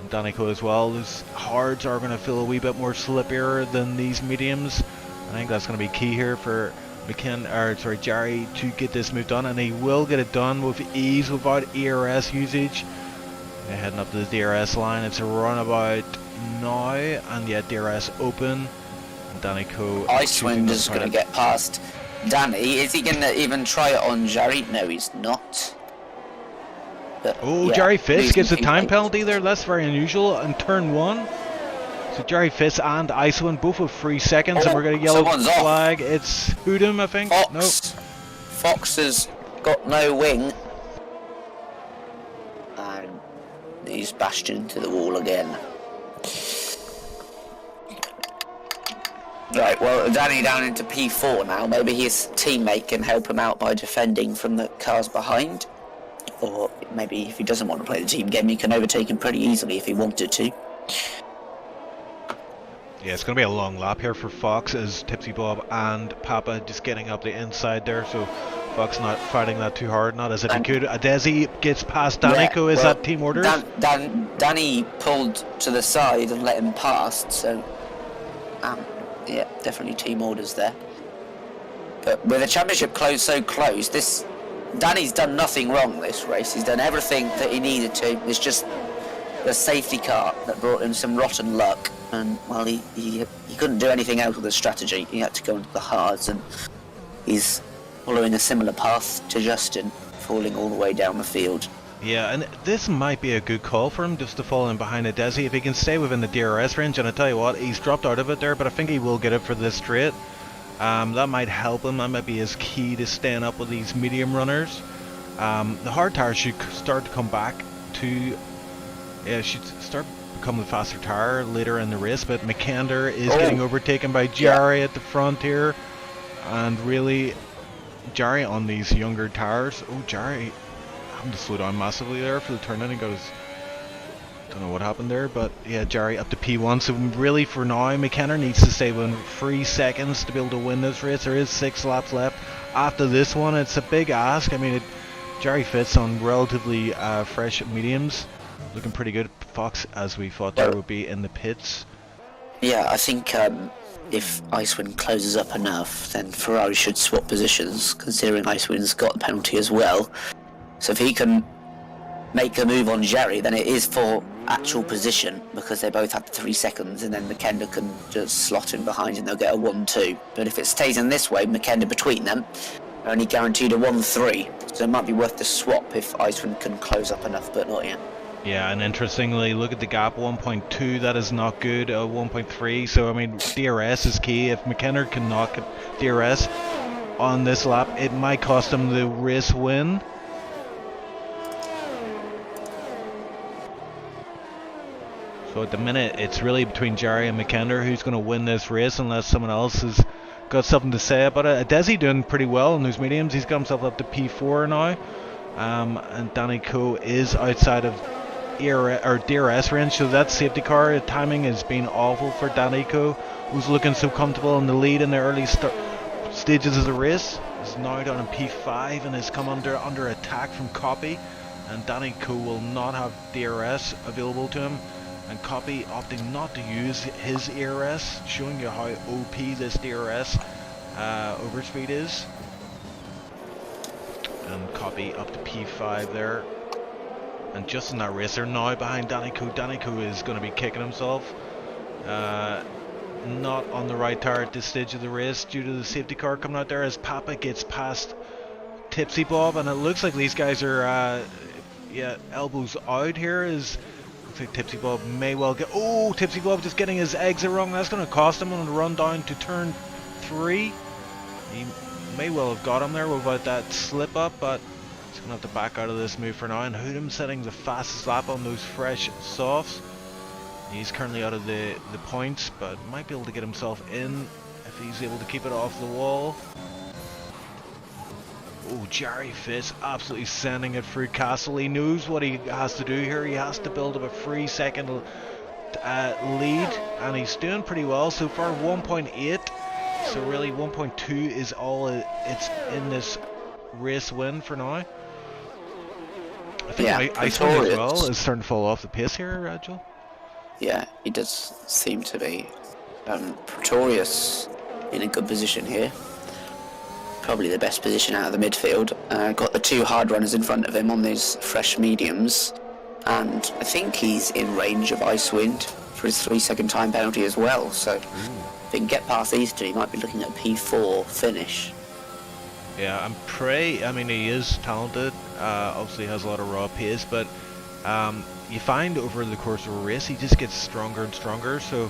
Danico as well. These hards are going to feel a wee bit more slippier than these mediums. I think that's going to be key here for Jarry to get this move done, and he will get it done with ease without ERS usage. They're heading up to the DRS line. It's a runabout now, and yet DRS open. Danico. Icewind is going to get past Danny. Is he going to even try it on Jarry? No, he's not. But, Oh, yeah, Jerry Fisk losing gets a 2 time points. penalty there. That's very unusual. In turn 1. So Jerry Fisk and Iceland both with 3 seconds, and we're going to yellow someone's off. flag. It's Hoodham, I think. Fox. No. Fox has got no wing. And he's bashed into the wall again. Right, well, Danny down into P4 now. Maybe his teammate can help him out by defending from the cars behind. Or maybe if he doesn't want to play the team game, he can overtake him pretty easily if he wanted to. Yeah, it's going to be a long lap here for Fox as Tipsy Bob and Papa just getting up the inside there. So Fox not fighting that too hard, not as if he could. Desi gets past Danico. Is that team orders? Danny pulled to the side and let him pass, so yeah, definitely team orders there. But with the championship so close, Danny's done nothing wrong this race. He's done everything that he needed to. It's just the safety car that brought him some rotten luck, and well, he couldn't do anything else with the strategy. He had to go into the hards, and he's following a similar path to Justin, falling all the way down the field. Yeah, and this might be a good call for him, just to fall in behind a Desi. If he can stay within the DRS range, and I tell you what, he's dropped out of it there, but I think he will get it for this straight. That might help him. That might be his key to staying up with these medium runners. The hard tires should start to come back to... Yeah, should start becoming the faster tire later in the race, but McKender is getting overtaken by Jerry at the front here. And really, Jerry on these younger tires. Oh, Jerry having to slow down massively there for the turn in. He got his... Don't know what happened there, but yeah, Jerry up to P1. So really for now, McKenna needs to stay within 3 seconds to be able to win this race. There is 6 laps left. After this one, it's a big ask. I mean, Jerry fits on relatively fresh mediums. Looking pretty good. Fox, as we thought there would be in the pits. Yeah, I think if Icewind closes up enough, then Ferrari should swap positions, considering Icewind's got the penalty as well. So if he can make a move on Jerry, then it is for actual position, because they both have 3 seconds, and then McKender can just slot him behind and they'll get a 1-2. But if it stays in this way, McKender between them, they're only guaranteed a 1-3. So it might be worth the swap if Icewind can close up enough, but not yet. Yeah, and interestingly, look at the gap, 1.2, that is not good, 1.3, so I mean, DRS is key. If McKenna can knock DRS on this lap, it might cost him the race win. So at the minute, it's really between Jerry and McKenna who's going to win this race, unless someone else has got something to say about it. Desi doing pretty well in those mediums, he's got himself up to P4 now, and Danny Coe is outside of DRS range, so that safety car timing has been awful for Danny Coe, who's looking so comfortable in the lead in the early stages of the race. Is now down in P5 and has come under attack from Copy, and Danny Coe will not have DRS available to him, and Copy opting not to use his ERS, showing you how OP this DRS overspeed is. And Copy up to P5 there. And just in that race, they're now behind Danny Coe. Danny Coe is going to be kicking himself. Not on the right tire at this stage of the race due to the safety car coming out there as Papa gets past Tipsy Bob. And it looks like these guys are, elbows out here. Looks like Tipsy Bob may well get... Oh, Tipsy Bob just getting his exit wrong. That's going to cost him on the run down to turn 3. He may well have got him there without that slip up, but... Gonna have to back out of this move for now, and Hoodham setting the fastest lap on those fresh softs. He's currently out of the points, but might be able to get himself in if he's able to keep it off the wall. Oh, Jerry Fitz absolutely sending it through Castle. He knows what he has to do here. He has to build up a 3 second lead, and he's doing pretty well so far. 1.8, so really 1.2 is all it's in this race win for now. I think Iceland as well is starting to fall off the pace here, Joel. Yeah, he does seem to be. Pretorius in a good position here. Probably the best position out of the midfield. Got the 2 hard runners in front of him on these fresh mediums. And I think he's in range of Icewind for his 3 second time penalty as well. So if he can get past these 2, he might be looking at a P4 finish. Yeah, and Prey, I mean, he is talented, obviously has a lot of raw pace, but you find over the course of a race, he just gets stronger and stronger, so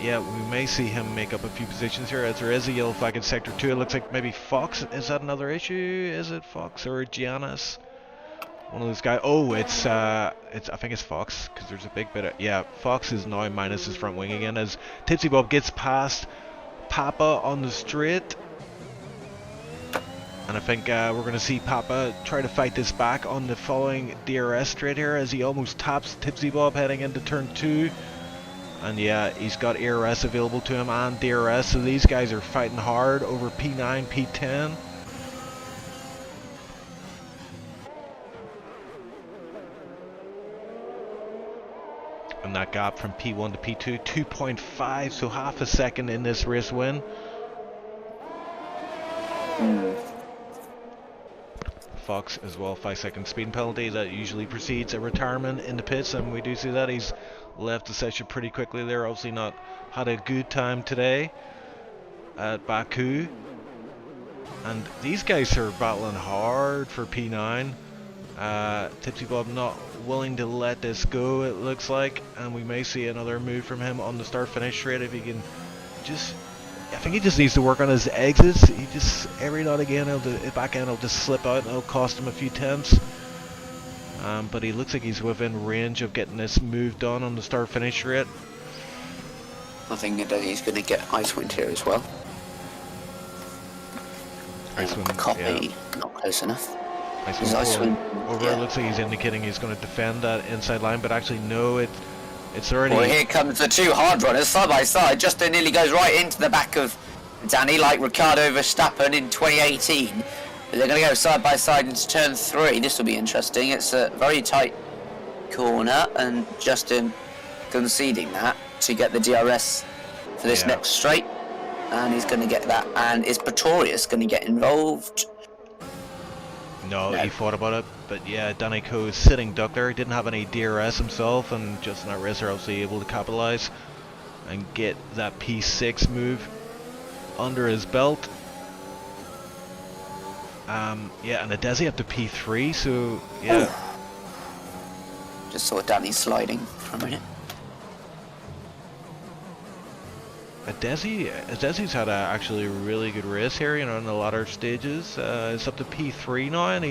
yeah, we may see him make up a few positions here, as there is a yellow flag in Sector 2, it looks like maybe Fox, is that another issue? Is it Fox or Giannis? One of those guys, oh, I think it's Fox, because there's a big bit of, yeah, Fox is now minus his front wing again, as Tipsy Bob gets past Papa on the straight. And I think we're going to see Papa try to fight this back on the following DRS straight here as he almost taps Tipsy Bob heading into turn 2. And yeah, he's got ARS available to him and DRS, so these guys are fighting hard over P9, P10. And that gap from P1 to P2, 2.5, so half a second in this race win. Fox as well, 5-second speeding penalty that usually precedes a retirement in the pits, and we do see that he's left the session pretty quickly there. Obviously not had a good time today at Baku, and these guys are battling hard for P9. Tipsy Bob not willing to let this go, it looks like, and we may see another move from him on the start finish straight if he can just, I think he just needs to work on his exits. He just, every now and again, the back end will just slip out and it'll cost him a few tenths. But he looks like he's within range of getting this move done on the start finish rate. I think that he's going to get Icewind here as well. Icewind, copy, yeah. Not close enough. Icewind over, yeah. It looks like he's indicating he's going to defend that inside line, but actually no, it's already... Well, here comes the two hard runners side by side. Justin nearly goes right into the back of Danny, like Ricardo Verstappen in 2018. But they're going to go side by side into turn 3. This will be interesting. It's a very tight corner, and Justin conceding that to get the DRS for this next straight. And he's going to get that. And is Pretorius going to get involved? No, he thought about it, but yeah, Danny Coe is sitting duck there. He didn't have any DRS himself, and Justin at racer obviously able to capitalise and get that P6 move under his belt. Yeah, and a Desi up to P3, so yeah. Ooh. Just saw Danny sliding for a minute. Desi's had actually a really good race here, you know, in the latter stages. It's up to P3 now, and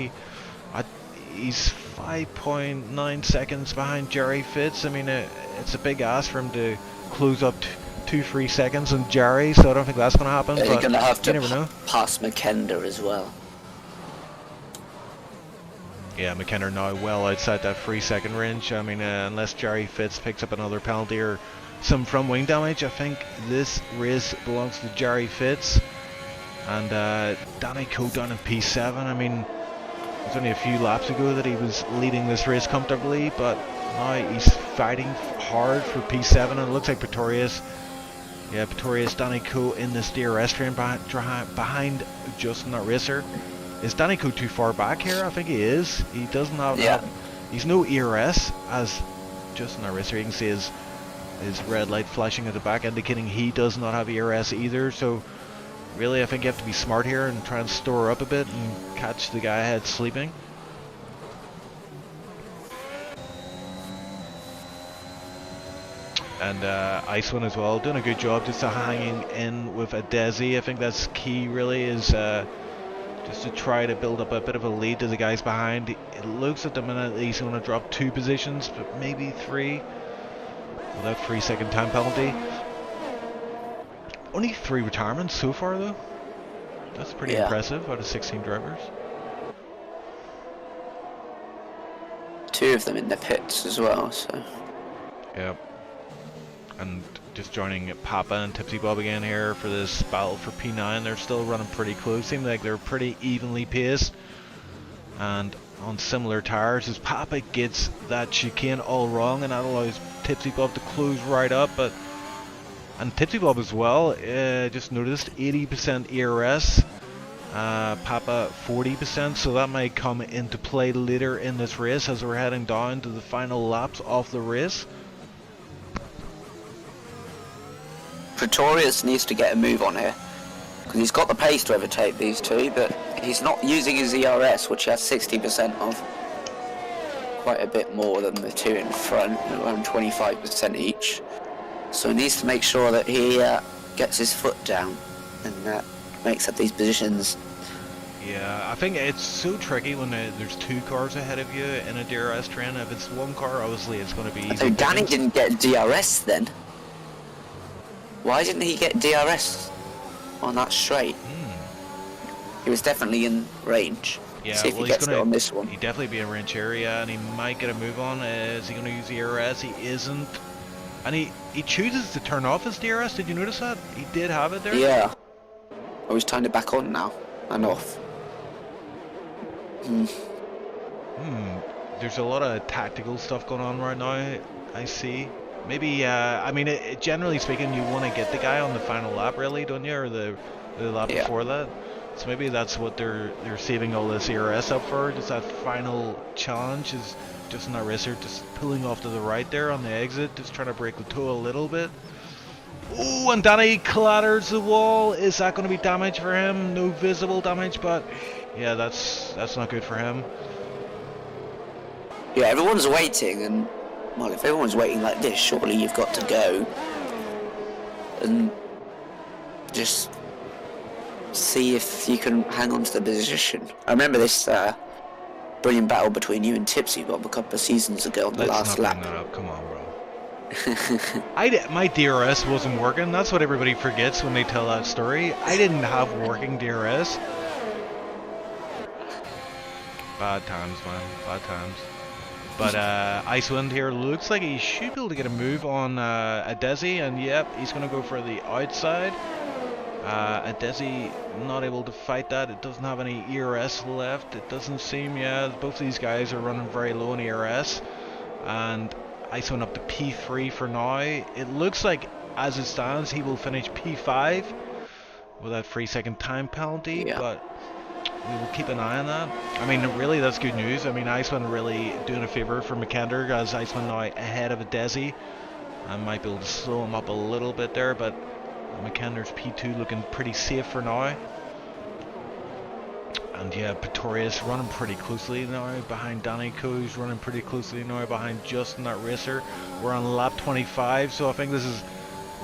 he's 5.9 seconds behind Jerry Fitz. I mean, it's a big ask for him to close up 2-3 seconds on Jerry, so I don't think that's going to happen. Yeah, you're going to have to never know. Pass McKender as well. Yeah, McKenna now well outside that 3-second range. I mean, unless Jerry Fitz picks up another penalty or some front wing damage, I think this race belongs to Jerry Fitz. And Danny Coe down in P7. I mean, it was only a few laps ago that he was leading this race comfortably, but now he's fighting hard for P7, and it looks like Pretorius, Danny Coe in this DRS train behind Justin that racer. Is Danny Coe too far back here? I think he is. He doesn't have, he's no ERS as Justin that racer. You can see his red light flashing at the back, indicating he does not have ERS either. So really, I think you have to be smart here and try and store up a bit and catch the guy ahead sleeping. And Icewind as well, doing a good job just hanging in with a Desi. I think that's key really, is just to try to build up a bit of a lead to the guys behind. It looks at the minute that he's going to drop 2 positions, but maybe 3 without 3-second time penalty. Only 3 retirements so far though. That's pretty impressive out of 16 drivers. 2 of them in the pits as well, so. Yep. And just joining Papa and Tipsy Bob again here for this battle for P9. They're still running pretty close. Seems like they're pretty evenly paced and on similar tires, as Papa gets that chicane all wrong, and that allows Tipsy Bob to close right up. And Tipsy Bob as well, just noticed 80% ERS, Papa 40%, so that might come into play later in this race as we're heading down to the final laps of the race. Pretorius needs to get a move on here. because he's got the pace to overtake these two, but he's not using his ERS, which he has 60% of. Quite a bit more than the two in front, around 25% each. So he needs to make sure that he gets his foot down and makes up these positions. Yeah, I think it's so tricky when there's two cars ahead of you in a DRS train. If it's one car, obviously it's going to be easy. So Danny didn't get DRS then. Why didn't he get DRS on that straight? He was definitely in range. Yeah, see if well, he gets it on this one. He'd definitely be in range area, and he might get a move on. Is he going to use the DRS? He isn't. And he chooses to turn off his DRS. Did you notice that? He did have it there. Yeah. Oh, he's turned it back on now and off. There's a lot of tactical stuff going on right now, I see. Maybe, I mean, generally speaking, you want to get the guy on the final lap, really, don't you? Or the lap before that. So maybe that's what they're saving all this ERS up for. Just that final challenge is just in that racer, just pulling off to the right there on the exit, just trying to break the toe a little bit. Oh, and Danny clatters the wall. Is that going to be damage for him? No visible damage, but yeah, that's not good for him. Yeah, everyone's waiting, and well, if everyone's waiting like this, surely you've got to go and just see if you can hang on to the position. I remember this brilliant battle between you and Tipsy Bob a couple of seasons ago on the last lap. Let's not bring that up. Come on, bro. My DRS wasn't working. That's what everybody forgets when they tell that story. I didn't have working DRS. Bad times, man. Bad times. But Icewind here looks like he should be able to get a move on Adesi, and yep, he's going to go for the outside. Adesi not able to fight that. It doesn't have any ERS left. It doesn't seem, yeah, both of these guys are running very low in ERS. And Icewind up to P3 for now. It looks like, as it stands, he will finish P5 with that 3-second time penalty, but we will keep an eye on that. I mean, really, that's good news. I mean, Icewind really doing a favour for McKendrick, as Icewind now ahead of Adesi. I might be able to slow him up a little bit there, but McKendrick's P2 looking pretty safe for now. And yeah, Pretorius running pretty closely now behind Danny Coe's running pretty closely now behind Justin, that racer. We're on lap 25, so I think this is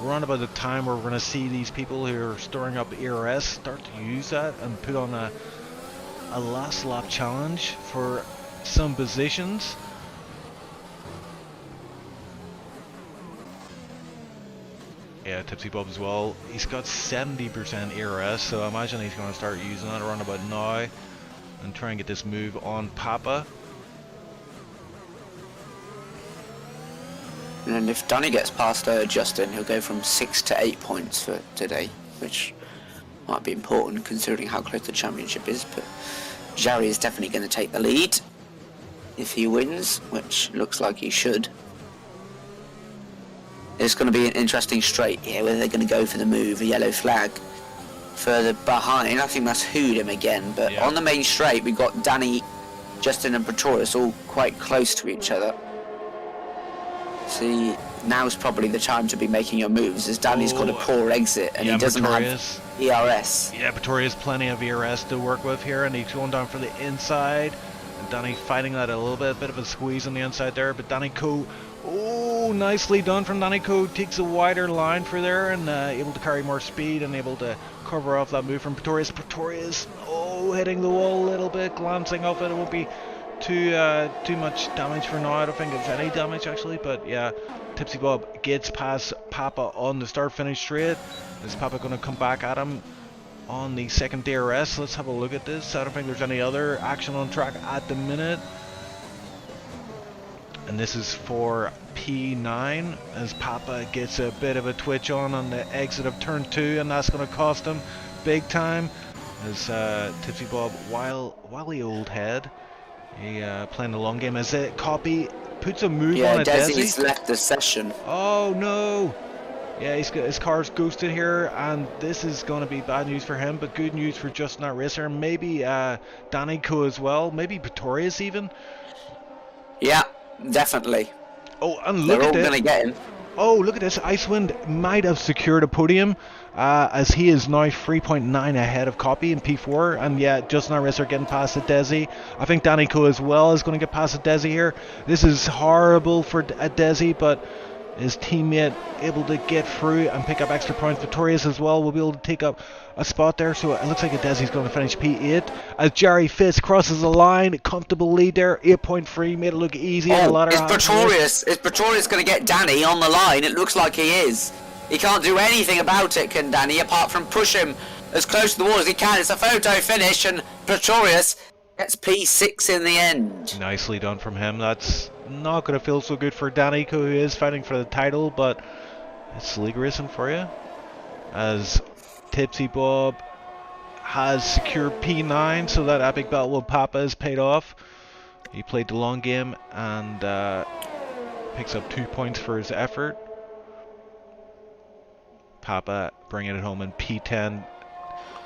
around about the time where we're going to see these people who are storing up ERS start to use that and put on a last lap challenge for some positions. Yeah, Tipsy Bob as well. He's got 70% ERS, so I imagine he's going to start using that around about now and try and get this move on Papa. And if Danny gets past Justin, he'll go from 6 to 8 points for today, which might be important considering how close the championship is. But Jarry is definitely going to take the lead if he wins, which looks like he should. It's going to be an interesting straight here, whether they're going to go for the move, a yellow flag. Further behind, I think that's hooed him again, but on the main straight, we've got Danny, Justin and Pretorius all quite close to each other. See, now's probably the time to be making your moves, as Danny's got a poor exit, and he doesn't have ERS. Yeah, Pretorius plenty of ERS to work with here, and he's going down for the inside. And Danny fighting that a little bit of a squeeze on the inside there, but Danny Coe, oh, nicely done from Danny Coe, takes a wider line for there, and able to carry more speed and able to cover off that move from Pretorius. Pretorius, oh, hitting the wall a little bit, glancing off it. It won't be too much damage for now. I don't think it's any damage actually, but yeah, Tipsy Bob gets past Papa on the start finish straight. Is Papa going to come back at him on the second DRS? Let's have a look at this. I don't think there's any other action on track at the minute. And this is for P9 as Papa gets a bit of a twitch on the exit of turn 2, and that's going to cost him big time as Tipsy Bob, wily old head, he playing the long game as it copy puts a move on a Desi's left the session. Oh no! Yeah, his car's ghosted here, and this is going to be bad news for him, but good news for Justin, that racer. Maybe Danny Coe as well, maybe Pretorius even. Yeah, definitely. Oh, and look They're at all this. going to get him. Oh, look at this. Icewind might have secured a podium, as he is now 3.9 ahead of Copy in P4. And yeah, Justin and Riss are getting past the Desi. I think Danny Co as well is going to get past the Desi here. This is horrible for a Desi, but his teammate able to get through and pick up extra points. Victorious as well will be able to take up a spot there, so it looks like a Desi's going to finish P8 as Jerry Fitz crosses the line. Comfortable lead there, 8.3, made it look easy in the latter half. Is Pretorius going to get Danny on the line? It looks like he is. He can't do anything about it, can Danny, apart from push him as close to the wall as he can. It's a photo finish, and Pretorius gets P6 in the end. Nicely done from him. That's not going to feel so good for Danny, who is fighting for the title, but it's league racing for you. As Tipsy Bob has secured P9, so that epic battle with Papa is paid off. He played the long game and picks up 2 points for his effort. Papa bringing it home in P10.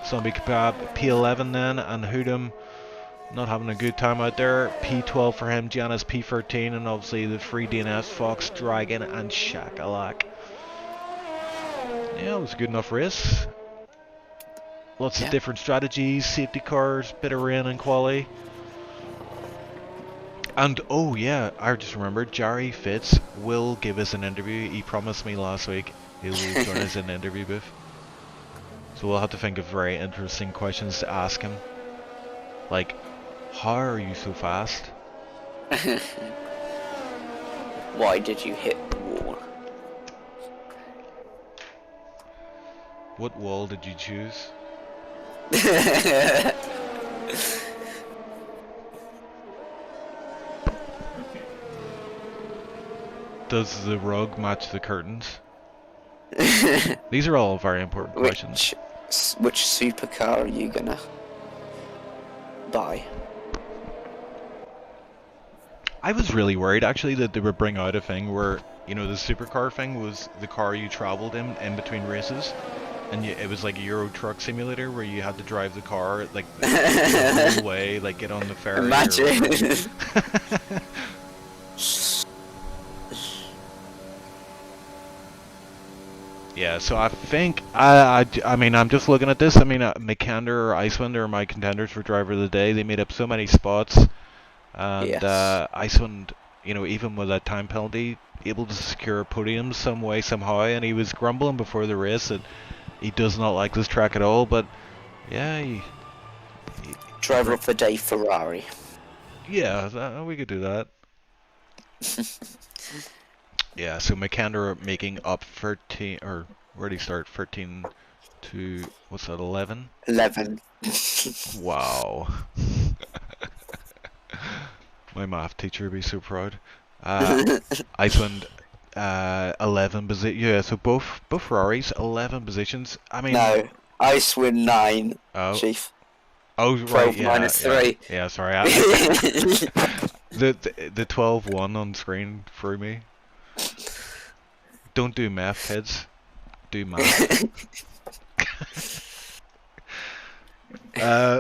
Zombie Kebab P11 then, and Hoodum not having a good time out there. P12 for him, Gianna's P13, and obviously the 3 DNS, Fox, Dragon, and Shakalak. Yeah, it was a good enough race. Lots of different strategies, safety cars, bit of rain and quali. And oh yeah, I just remembered, Jerry Fitz will give us an interview. He promised me last week he will join us in the interview booth. So we'll have to think of very interesting questions to ask him. Like, how are you so fast? Why did you hit the wall? What wall did you choose? Does the rug match the curtains? These are all very important questions. Which supercar are you gonna buy? I was really worried actually that they would bring out a thing where, you know, the supercar thing was the car you travelled in between races, and it was like a Euro Truck Simulator where you had to drive the car like the whole way, like get on the ferry. Imagine. Yeah, so I think I mean, I'm just looking at this. I mean, McKender or Icewind are my contenders for driver of the day. They made up so many spots, and Icewind, you know, even with that time penalty, able to secure a podium some way somehow. And he was grumbling before the race that he does not like this track at all. But yeah, he driver of the day Ferrari. Yeah, we could do that. Yeah, so McKender making up 13, or where did he start? 13 to, what's that, 11? 11. Wow. My math teacher would be so proud. Icewind, 11 position. Yeah, so both Ferraris, 11 positions. I mean, no, Icewind 9. Oh. Chief. Oh, 12 right, yeah, minus 3. Yeah, sorry. The 12-1 on screen threw me. Don't do math, kids. Do math.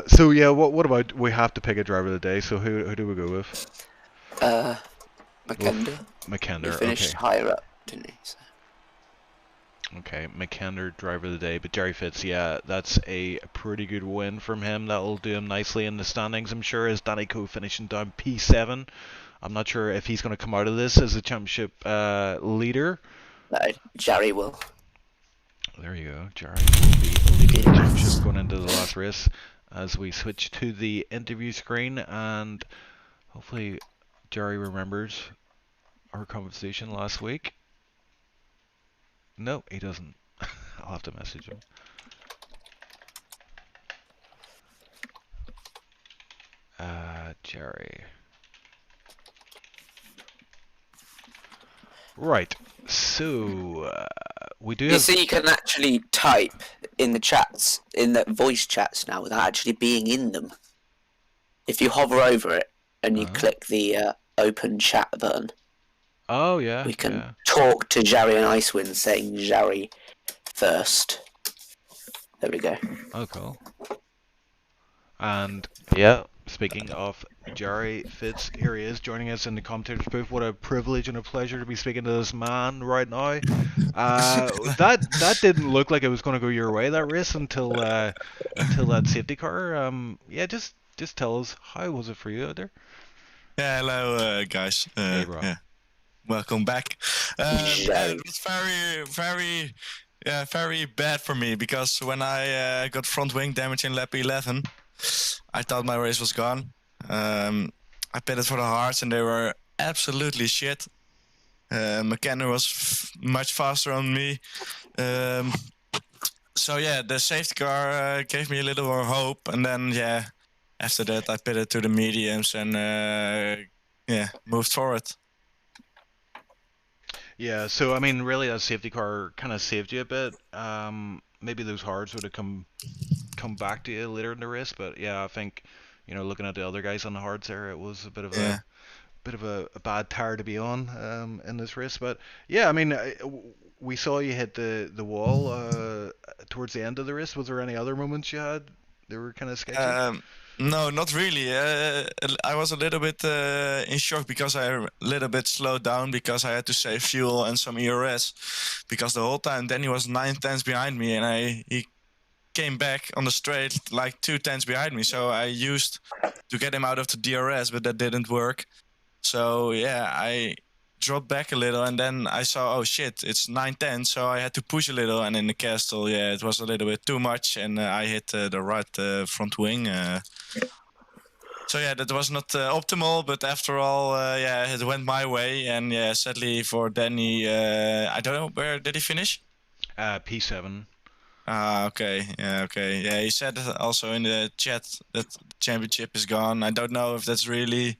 So yeah, what about, we have to pick a driver of the day, so who do we go with? McKender. McKender, He finished okay. higher up, didn't he? So. Okay, McKender, driver of the day, but Jerry Fitz, yeah, that's a pretty good win from him. That'll do him nicely in the standings, I'm sure, as Danny Co finishing down P7. I'm not sure if he's going to come out of this as a championship leader. No, Jerry will. There you go, Jerry will be leading the championship going into the last race as we switch to the interview screen, and hopefully Jerry remembers our conversation last week. No, he doesn't. I'll have to message him. Jerry. Right, so we do have... You see, you can actually type in the chats, in the voice chats now, without actually being in them. If you hover over it and you click the open chat button, oh yeah, we can talk to Jerry and Icewind, saying Jerry first. There we go. Oh, cool. And yeah, speaking of Jerry Fitz. Here he is joining us in the commentators booth. What a privilege and a pleasure to be speaking to this man right now. That didn't look like it was going to go your way, that race, until that safety car. Yeah, just tell us, how was it for you out there? Yeah, hello, guys. Hey, bro. Yeah, welcome back. Joe. It was very bad for me because when I got front wing damage in lap 11, I thought my race was gone. I pitted for the hards and they were absolutely shit. McKenna was much faster on me. So yeah, the safety car gave me a little more hope, and then yeah, after that I pitted to the mediums and moved forward. Yeah, so I mean, really, that safety car kind of saved you a bit. Maybe those hards would have come back to you later in the race, but yeah, I think, looking at the other guys on the hards there, it was a bit of a bad tire to be on in this race. But yeah, I mean, we saw you hit the wall towards the end of the race. Was there any other moments you had that were kind of sketchy? No, not really. I was a little bit in shock because I a little bit slowed down because I had to save fuel and some ERS. Because the whole time Danny was 9 tenths behind me and he came back on the straight like 2 tenths behind me. So I used to get him out of the DRS, but that didn't work. So yeah, I dropped back a little and then I saw, oh shit, it's 9 tenths. So I had to push a little, and in the castle, yeah, it was a little bit too much, and I hit the right front wing. So yeah, that was not optimal, but after all, yeah, it went my way. And yeah, sadly for Danny, I don't know, where did he finish? P7. Okay, yeah. He said also in the chat that the championship is gone. I don't know if it's really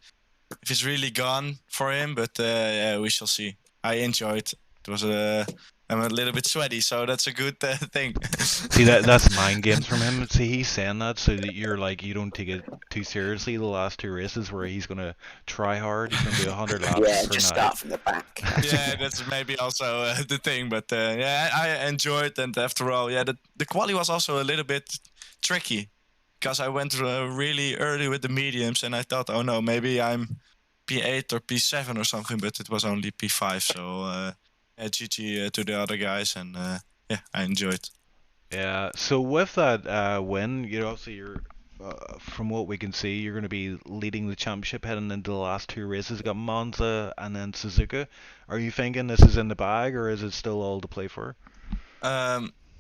gone for him, but yeah, we shall see. I enjoyed. It was I'm a little bit sweaty, so that's a good thing. See, that's mind games from him. See, he's saying that so that you don't take it too seriously. The last two races where he's gonna try hard, he's gonna do 100 laps Yeah, per just night. start from the back. Yeah, that's maybe also the thing, but yeah, I enjoyed, and after all, yeah, the quali was also a little bit tricky because I went really early with the mediums, and I thought, oh no, maybe I'm P8 or P7 or something, but it was only P5, so GG to the other guys, and yeah, I enjoyed. Yeah. So with that win, obviously you're, from what we can see, you're going to be leading the championship heading into the last two races. You got Monza and then Suzuka. Are you thinking this is in the bag, or is it still all to play for?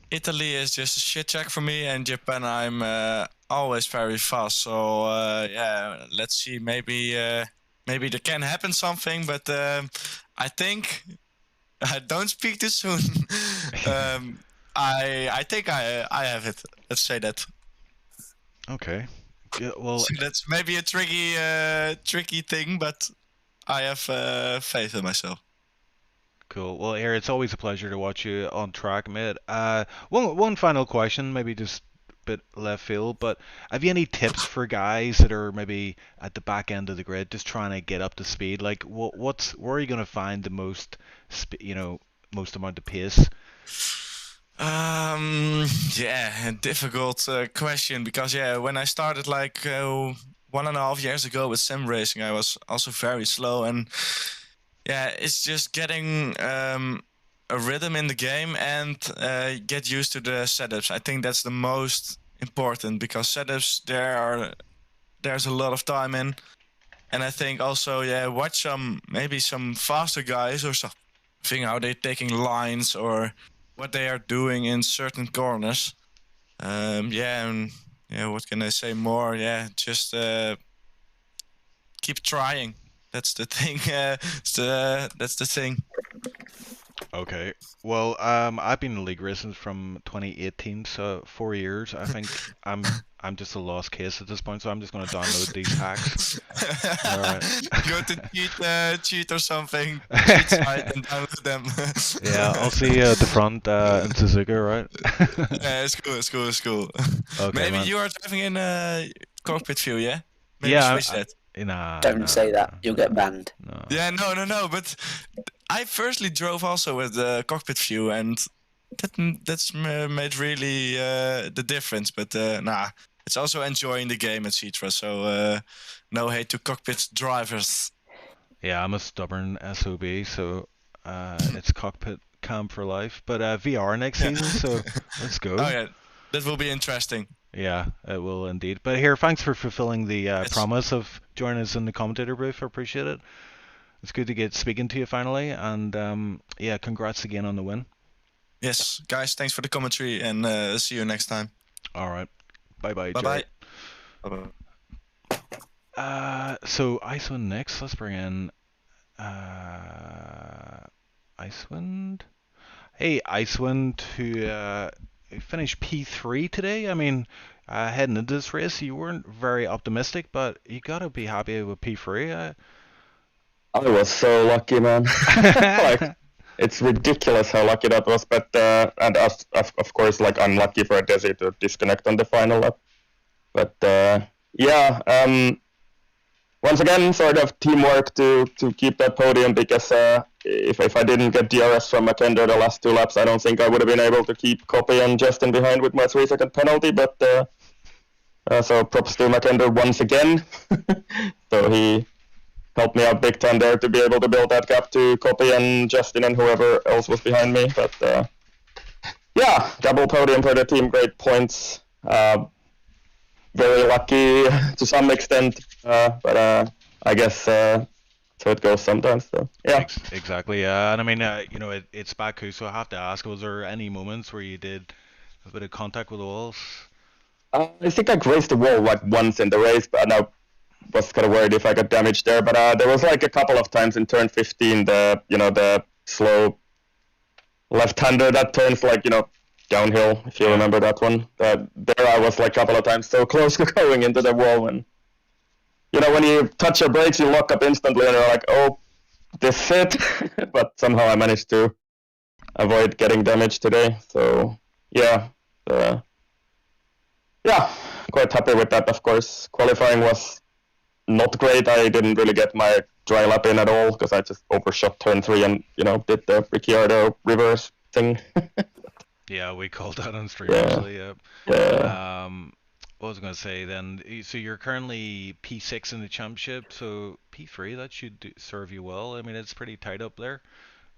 Italy is just a shit check for me, and Japan I'm always very fast. So yeah, let's see. Maybe there can happen something, but I think don't speak too soon. I think I have it. Let's say that. Okay. Yeah, well, So that's maybe a tricky thing, but I have faith in myself. cool. Well, here, it's always a pleasure to watch you on track, mate. One final question, maybe just a bit left field, but have you any tips for guys that are maybe at the back end of the grid, just trying to get up to speed? Like, where are you going to find the most, most amount of pace? Yeah, difficult question because yeah, when I started like 1.5 years ago with sim racing, I was also very slow, and yeah, it's just getting a rhythm in the game and get used to the setups. I think that's the most important because setups there's a lot of time in, and I think also yeah, watch maybe some faster guys or something, how they're taking lines or what they are doing in certain corners. Yeah, and yeah, what can I say more? Yeah, just keep trying. That's the thing. That's the thing. Okay. Well, I've been in league racing from 2018, so 4 years. I think I'm just a lost case at this point, so I'm just going to download these hacks. All right. Go to cheat or something. Cheat site and download them. Yeah, I'll see you at the front in Suzuka, right? Yeah, it's cool. Okay, Maybe man. you are driving in cockpit view, yeah? Maybe Yeah, switch that. nah. Don't say that, you'll get banned. No. Yeah, no. But I firstly drove also with the cockpit view, and that's made really the difference. But nah, it's also enjoying the game, etc. So No hate to cockpit drivers. Yeah, I'm a stubborn SOB, so it's cockpit cam for life. But VR next Yeah. season, so let's go. Oh yeah, that will be interesting. Yeah, it will indeed. But here, thanks for fulfilling the It's promise of joining us in the commentator booth. I appreciate it. It's good to get speaking to you finally, and yeah, congrats again on the win. yes, guys. Thanks for the commentary, and see you next time. All right, bye bye. Bye bye. So Icewind next. Let's bring in Icewind. Hey, Icewind, who finished P3 today. I mean, heading into this race, you weren't very optimistic, but you gotta be happy with P3. I was so lucky, man. Like, it's ridiculous how lucky that was. But and of course, like unlucky for Desi to disconnect on the final lap. But yeah, once again, sort of teamwork to keep that podium, because if I didn't get DRS from Makender the last 2 laps, I don't think I would have been able to keep Copy and Justin behind with my 3-second penalty. But so props to Makender once again. So he helped me out big time there to be able to build that gap to Copy and Justin and whoever else was behind me. But yeah, double podium for the team, great points. Very lucky to some extent, but I guess so it goes sometimes. So yeah, Exactly. Yeah, and I mean, you know, it's Baku, so I have to ask: was there any moments where you did a bit of contact with the walls? I think I grazed the wall like once in the race, but I was kind of worried if I got damaged there. But there was like a couple of times in turn 15, the slow left-hander that turns like downhill, if you remember that one. There I was like a couple of times so close to going into the wall, and when you touch your brakes, you lock up instantly, and you're like, oh, this is it. But somehow I managed to avoid getting damaged today. So yeah, quite happy with that. Of course, qualifying was not great. I didn't really get my dry lap in at all because I just overshot turn 3 and did the Ricciardo reverse thing. Yeah, we called that on stream actually. Yeah. What was I going to say then? So you're currently P6 in the championship, so P3 that should serve you well. I mean, it's pretty tight up there.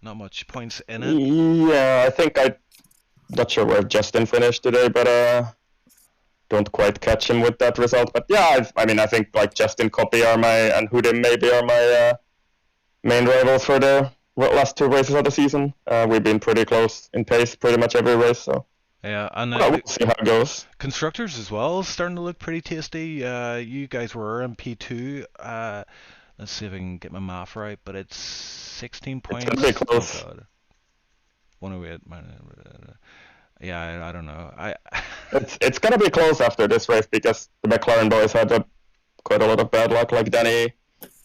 Not much points in it. Yeah, I think not sure where Justin finished today, but don't quite catch him with that result. But yeah, I think like Justin Copy and Hudim maybe are my main rivals for the last 2 races of the season. We've been pretty close in pace pretty much every race, so yeah, and we'll see how it goes. Constructors as well starting to look pretty tasty. You guys were in P2. Let's see if I can get my math right, but it's 16 points. It's gonna be close. Oh God. 108. Yeah, I don't know. It's gonna be close after this race because the McLaren boys had quite a lot of bad luck. Like Danny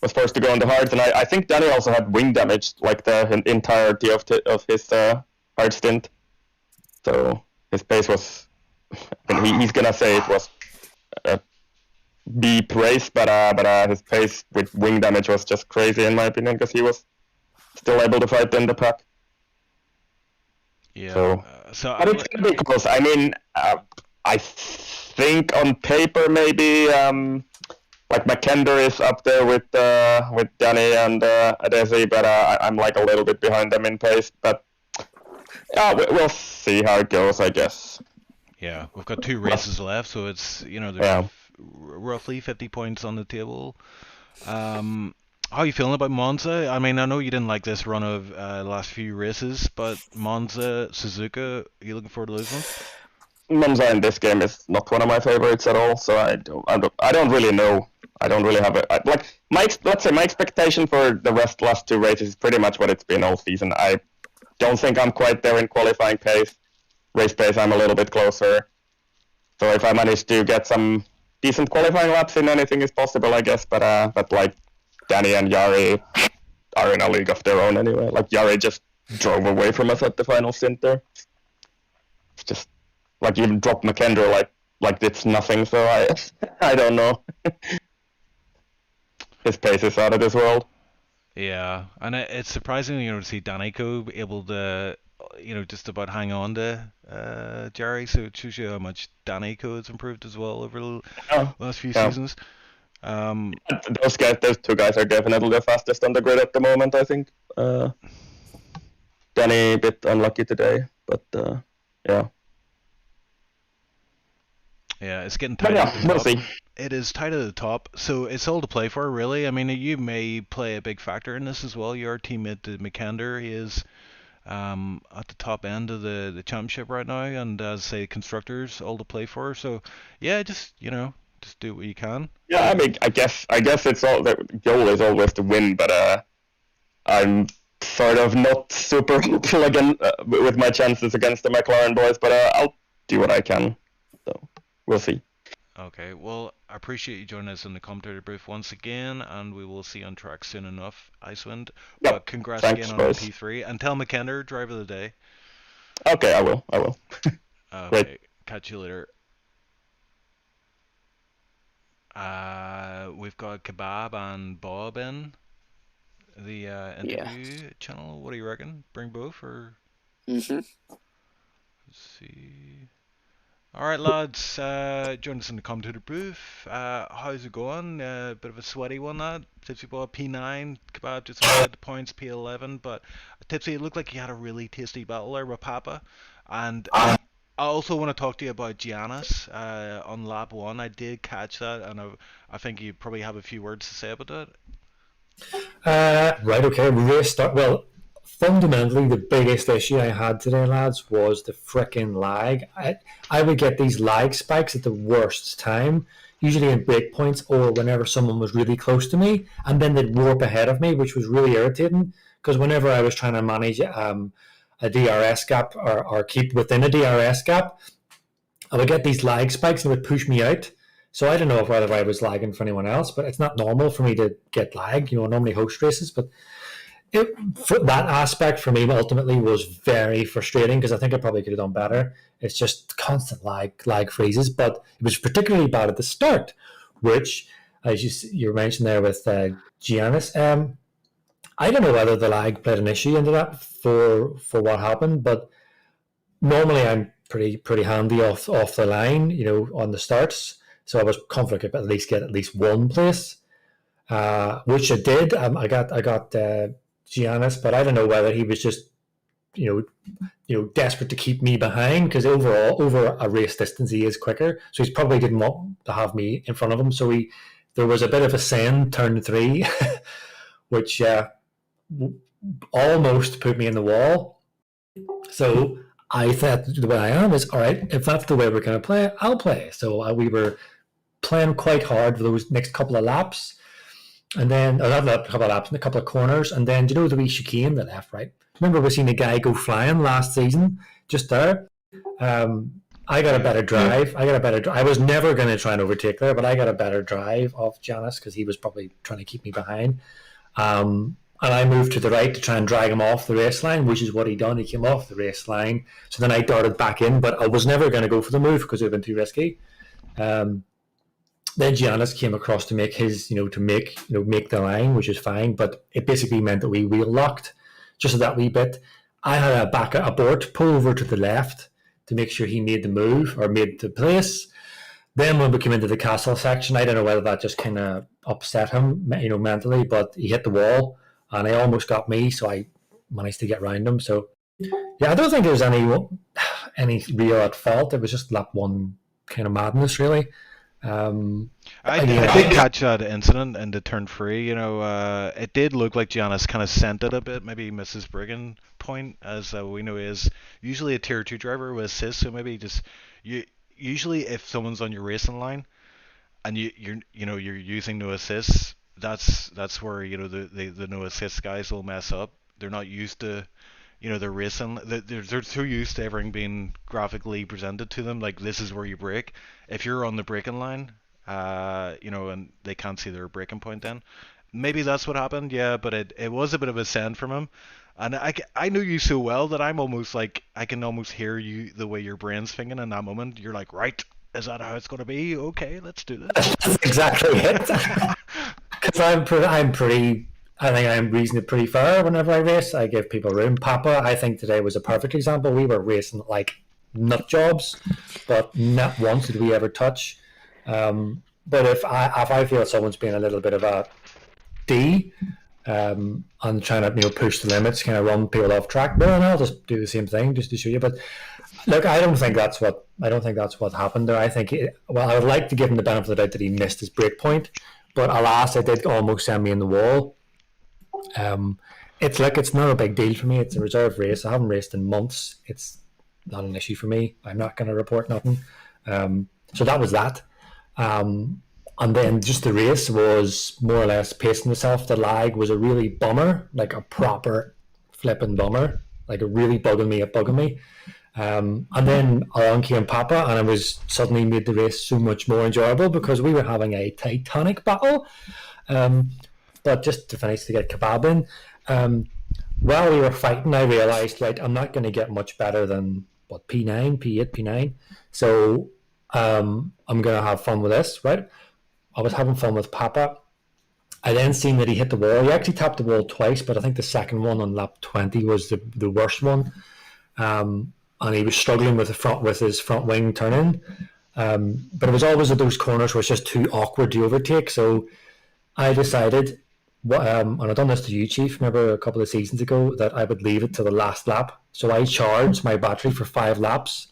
was forced to go on the hards, and I think Danny also had wing damage, like the entirety of his hard stint. So his pace was, he's gonna say it was a B race, but his pace with wing damage was just crazy in my opinion because he was still able to fight in the pack. Yeah. But it's gonna be close. I mean, I think on paper maybe like Makender is up there with Danny and Adesi, but I'm like a little bit behind them in pace. But yeah, we'll see how it goes, I guess. Yeah, we've got 2 races left, so it's there's roughly 50 points on the table. How are you feeling about Monza? I mean, I know you didn't like this run of the last few races, but Monza, Suzuka, are you looking forward to those ones? Monza in this game is not one of my favorites at all, so I don't really know. I don't really have let's say my expectation for the last 2 races is pretty much what it's been all season. I don't think I'm quite there in qualifying pace. Race pace, I'm a little bit closer. So if I manage to get some decent qualifying laps in, anything is possible, I guess. But like Danny and Jari are in a league of their own anyway. Like Jari just drove away from us at the final stint there. It's just like even dropped Makender like it's nothing. So I don't know. His pace is out of this world. Yeah, and it's surprising to see Danico able to just about hang on to Jerry. So it shows you how much Danico has improved as well over the last few seasons. Those two guys are definitely the fastest on the grid at the moment, I think. Danny a bit unlucky today, but yeah. Yeah, it's getting But tight at the yeah, we'll top. see. It is tight at the top, so it's all to play for, really. I mean, you may play a big factor in this as well. Your teammate McKender, he is at the top end of the championship right now, and as I say, constructors all to play for. So yeah, just just do what you can. Yeah, I mean, I guess it's all the goal is always to win, but I'm sort of not super hopeful again with my chances against the McLaren boys, but I'll do what I can. So we'll see. Okay, well, I appreciate you joining us in the commentator booth once again, and we will see you on track soon enough, Icewind. Yep, But congrats thanks, again on the boys. P3, and tell McKender, driver of the day. Okay, I will. Okay, Great. catch you later. We've got Kebab and Bob in the interview channel. What do you reckon? Bring both, or Mhm. let's see. All right, lads. Join us in the commentator booth. How's it going? Bit of a sweaty one, that. Tipsy Boy P9. Kebab just about the points P11, but Tipsy, it looked like you had a really tasty battle there with Papa. And I also want to talk to you about Giannis on lap 1. I did catch that, and I think you probably have a few words to say about that. Right, okay. Race start. Well, fundamentally, the biggest issue I had today, lads, was the frickin' lag. I would get these lag spikes at the worst time, usually in breakpoints or whenever someone was really close to me, and then they'd warp ahead of me, which was really irritating, because whenever I was trying to manage a DRS gap or keep within a DRS gap, I would get these lag spikes and it would push me out. So I don't know whether I was lagging for anyone else, but it's not normal for me to get lag. I normally host races, but for that aspect for me ultimately was very frustrating, because I think I probably could have done better. It's just constant lag freezes, but it was particularly bad at the start, which, as you mentioned there with Giannis, I don't know whether the lag played an issue into that for what happened, but normally I'm pretty handy off the line, on the starts. So I was confident I could at least get at least one place, which I did. I got Giannis, but I don't know whether he was just desperate to keep me behind, because overall over a race distance he is quicker, so he probably didn't want to have me in front of him. So there was a bit of a send turn 3, which almost put me in the wall. So I thought the way I am is, all right, if that's the way we're going to play, I'll play. So we were playing quite hard for those next couple of laps. And then, not a couple of laps, a couple of corners. And then, the wee chicane, the left, right? Remember we seen a guy go flying last season, just there? I got a better drive. I was never going to try and overtake there, but I got a better drive off Giannis, because he was probably trying to keep me behind. And I moved to the right to try and drag him off the race line, which is what he done. He came off the race line. So then I darted back in, but I was never going to go for the move because it would have been too risky. Then Giannis came across to make his, to make the line, which is fine. But it basically meant that we wheel locked just that wee bit. I had a board pull over to the left to make sure he made the move or made the place. Then when we came into the castle section, I don't know whether that just kind of upset him, mentally, but he hit the wall and he almost got me, so I managed to get around him. So yeah, I don't think there was any real at fault. It was just lap 1 kind of madness, really. I did catch that incident into turn 3. It did look like Giannis kind of sent it a bit. Maybe he missed his braking point, as we know he is usually a tier 2 driver with assists. So maybe usually if someone's on your racing line and you're using no assists, that's where the no assist guys will mess up. They're not used to. They're racing. They're too used to everything being graphically presented to them. Like, this is where you brake. If you're on the braking line, and they can't see their braking point, then maybe that's what happened. Yeah, but it was a bit of a send from him. And I knew you so well that I'm almost like, I can almost hear you, the way your brain's thinking in that moment. You're like, right, is that how it's going to be? Okay, let's do this. That's exactly it. Because I think I'm reasonably pretty fair whenever I race. I give people room. Papa, I think today was a perfect example. We were racing like nut jobs, but not once did we ever touch. But if I feel someone's being a little bit of a D, and trying to push the limits, kind of run people off track, well, then I'll just do the same thing just to show you. But look, I don't think that's what happened there. I think I would like to give him the benefit of the doubt that he missed his break point, but alas, it did almost send me in the wall. It's not a big deal for me. It's a reserve race. I haven't raced in months. It's not an issue for me. I'm not going to report nothing. So that was that. And then just the race was more or less pacing itself. The lag was a really bummer, like a proper flipping bummer, like it really bugging me. And then along came Papa, and it was suddenly made the race so much more enjoyable because we were having a titanic battle. But just to finish, to get Kebab in, while we were fighting, I realised, right, I'm not going to get much better than P9, P8, P9. So I'm going to have fun with this, right? I was having fun with Papa. I then seen that he hit the wall. He actually tapped the wall twice, but I think the second one on lap 20 was the worst one. And he was struggling with his front wing turn in. But it was always at those corners where it's just too awkward to overtake. So I decided, and I've done this to you, Chief, remember a couple of seasons ago, that I would leave it to the last lap. So I charged my battery for 5 laps,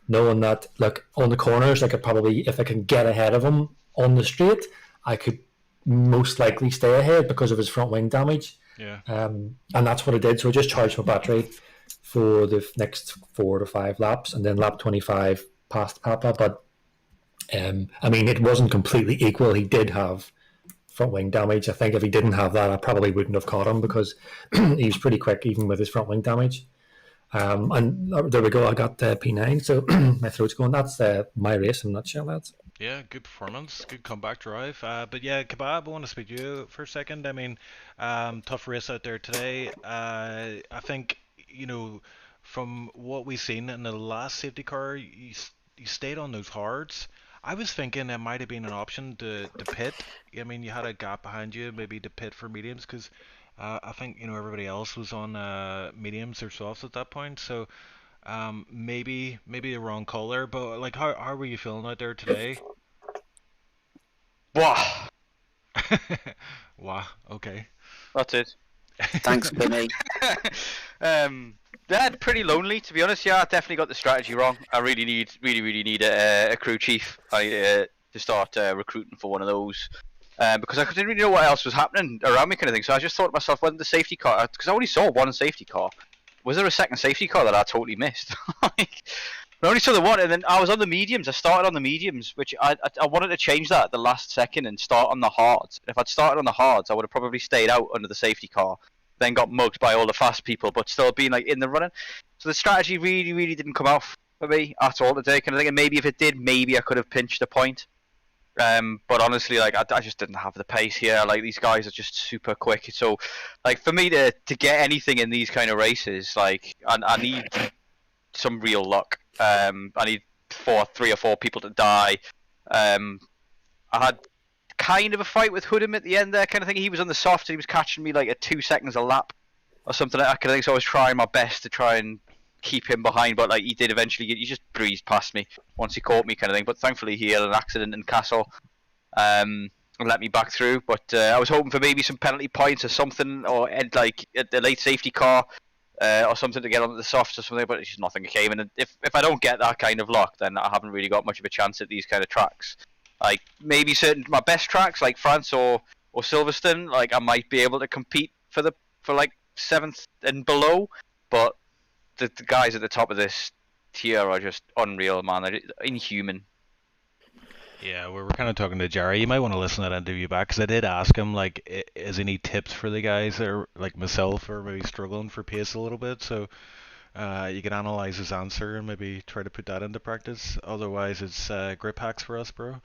knowing that, look, on the corners, I could probably, if I can get ahead of him on the straight, I could most likely stay ahead because of his front wing damage. Yeah. And that's what I did. So I just charged my battery for the next 4 to 5 laps, and then lap 25 past Papa. But I mean, it wasn't completely equal. He did have front wing damage. I think if he didn't have that, I probably wouldn't have caught him because he was pretty quick even with his front wing damage. And there we go. I got P9, so my throat's going. That's my race in a nutshell, lads. Yeah, good performance, good comeback drive. But yeah, Kebab, I want to speak to you for a second. I mean, tough race out there today. I think, from what we've seen in the last safety car, you stayed on those hards. I was thinking it might have been an option to pit. I mean, you had a gap behind you, maybe to pit for mediums, because I think everybody else was on mediums or softs at that point. So maybe the wrong call there. But like, how were you feeling out there today? Wow. Wow. Okay. That's it. Thanks, Benny. Yeah, pretty lonely, to be honest. Yeah, I definitely got the strategy wrong. I really need a crew chief to start recruiting for one of those. Because I didn't really know what else was happening around me, kind of thing. So I just thought to myself, when the safety car, because I only saw one safety car, was there a second safety car that I totally missed? I only saw the one, and then I was on the mediums. I started on the mediums, which I wanted to change that at the last second and start on the hards. If I'd started on the hards, I would have probably stayed out under the safety car, then got mugged by all the fast people, but still being like in the running. So the strategy really didn't come out for me at all today, kind of thing. And maybe if it did, maybe I could have pinched a point. But honestly, like I just didn't have the pace here. Like these guys are just super quick. So, like for me to get anything in these kind of races, like I need some real luck. I need 3 or 4 people to die. I had kind of a fight with Hoodham at the end there, kind of thing. He was on the soft. He was catching me like at 2 seconds a lap or something like that, kind of thing. So I was trying my best to try and keep him behind, but like he did eventually he just breezed past me once he caught me, kind of thing. But thankfully he had an accident in Castle and let me back through. But I was hoping for maybe some penalty points or something, or like at the late safety car or something to get onto the softs or something, but it's just nothing came. And if I don't get that kind of luck, then I haven't really got much of a chance at these kind of tracks. Like maybe my best tracks like France or Silverstone, like I might be able to compete for like 7th and below, but the guys at the top of this tier are just unreal, man. They're inhuman. Yeah, we were kind of talking to Jerry. You might want to listen to that interview back, because I did ask him, like, is any tips for the guys that are, like myself, are maybe struggling for pace a little bit? So you can analyze his answer and maybe try to put that into practice. Otherwise, it's grip hacks for us, bro.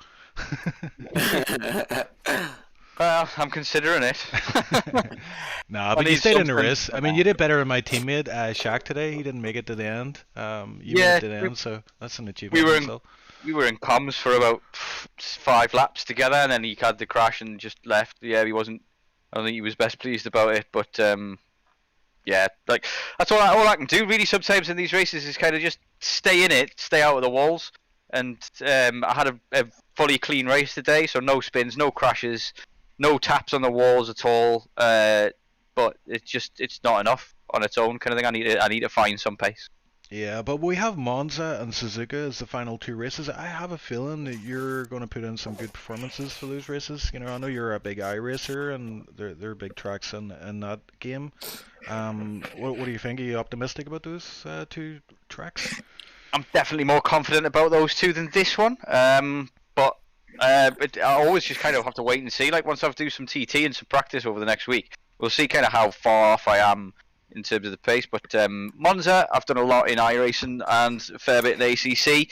Well, I'm considering it. Nah, but you stayed in the race. I mean, you did better than my teammate, Shaq, today. He didn't make it to the end. You made it to the end, so that's an achievement. We were in comms for about 5 laps together, and then he had the crash and just left. Yeah, I don't think he was best pleased about it, but yeah, like that's all I can do really sometimes in these races is kind of just stay in it, stay out of the walls. and I had a fully clean race today, so no spins, no crashes, no taps on the walls at all. But it's not enough on its own kind of thing. I need to find some pace. Yeah, but we have Monza and Suzuka as the final 2 races. I have a feeling that you're going to put in some good performances for those races. You know, I know you're a big iRacer, and they're big tracks in that game. What do you think? Are you optimistic about those 2 tracks? I'm definitely more confident about those 2 than this one. But I always just kind of have to wait and see. Like once I do some TT and some practice over the next week, we'll see kind of how far off I am in terms of the pace. But Monza, I've done a lot in iRacing and a fair bit in ACC.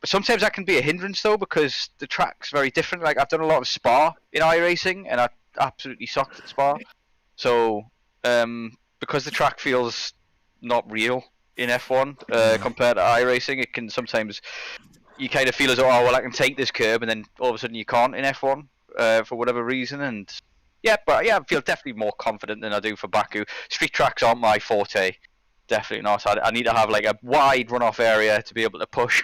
Sometimes that can be a hindrance though, because the track's very different. Like I've done a lot of Spa in iRacing, and I absolutely sucked at Spa. So because the track feels not real in F1 compared to iRacing, it can sometimes you kind of feel as though, oh well, I can take this curb, and then all of a sudden you can't in F1 for whatever reason. And yeah, but yeah, I feel definitely more confident than I do for Baku. Street tracks aren't my forte, definitely not. I need to have like a wide runoff area to be able to push,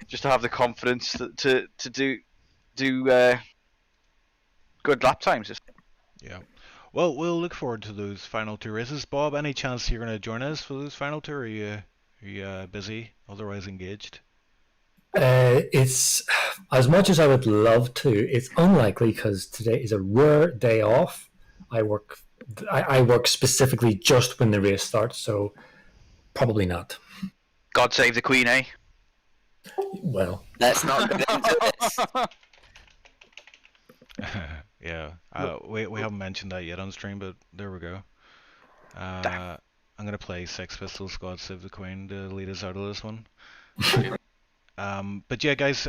just to have the confidence to do good lap times. Yeah. Well, we'll look forward to those final 2 races. Bob, any chance you're going to join us for those final 2? Or are you busy, otherwise engaged? It's as much as I would love to. It's unlikely because today is a rare day off. I work specifically just when the race starts, so probably not. God save the Queen, eh? Well, Let's not get into it. Yeah. We haven't mentioned that yet on stream, but there we go. I'm gonna play Sex Pistols, God Save the Queen, to lead us out of this one. But yeah, guys,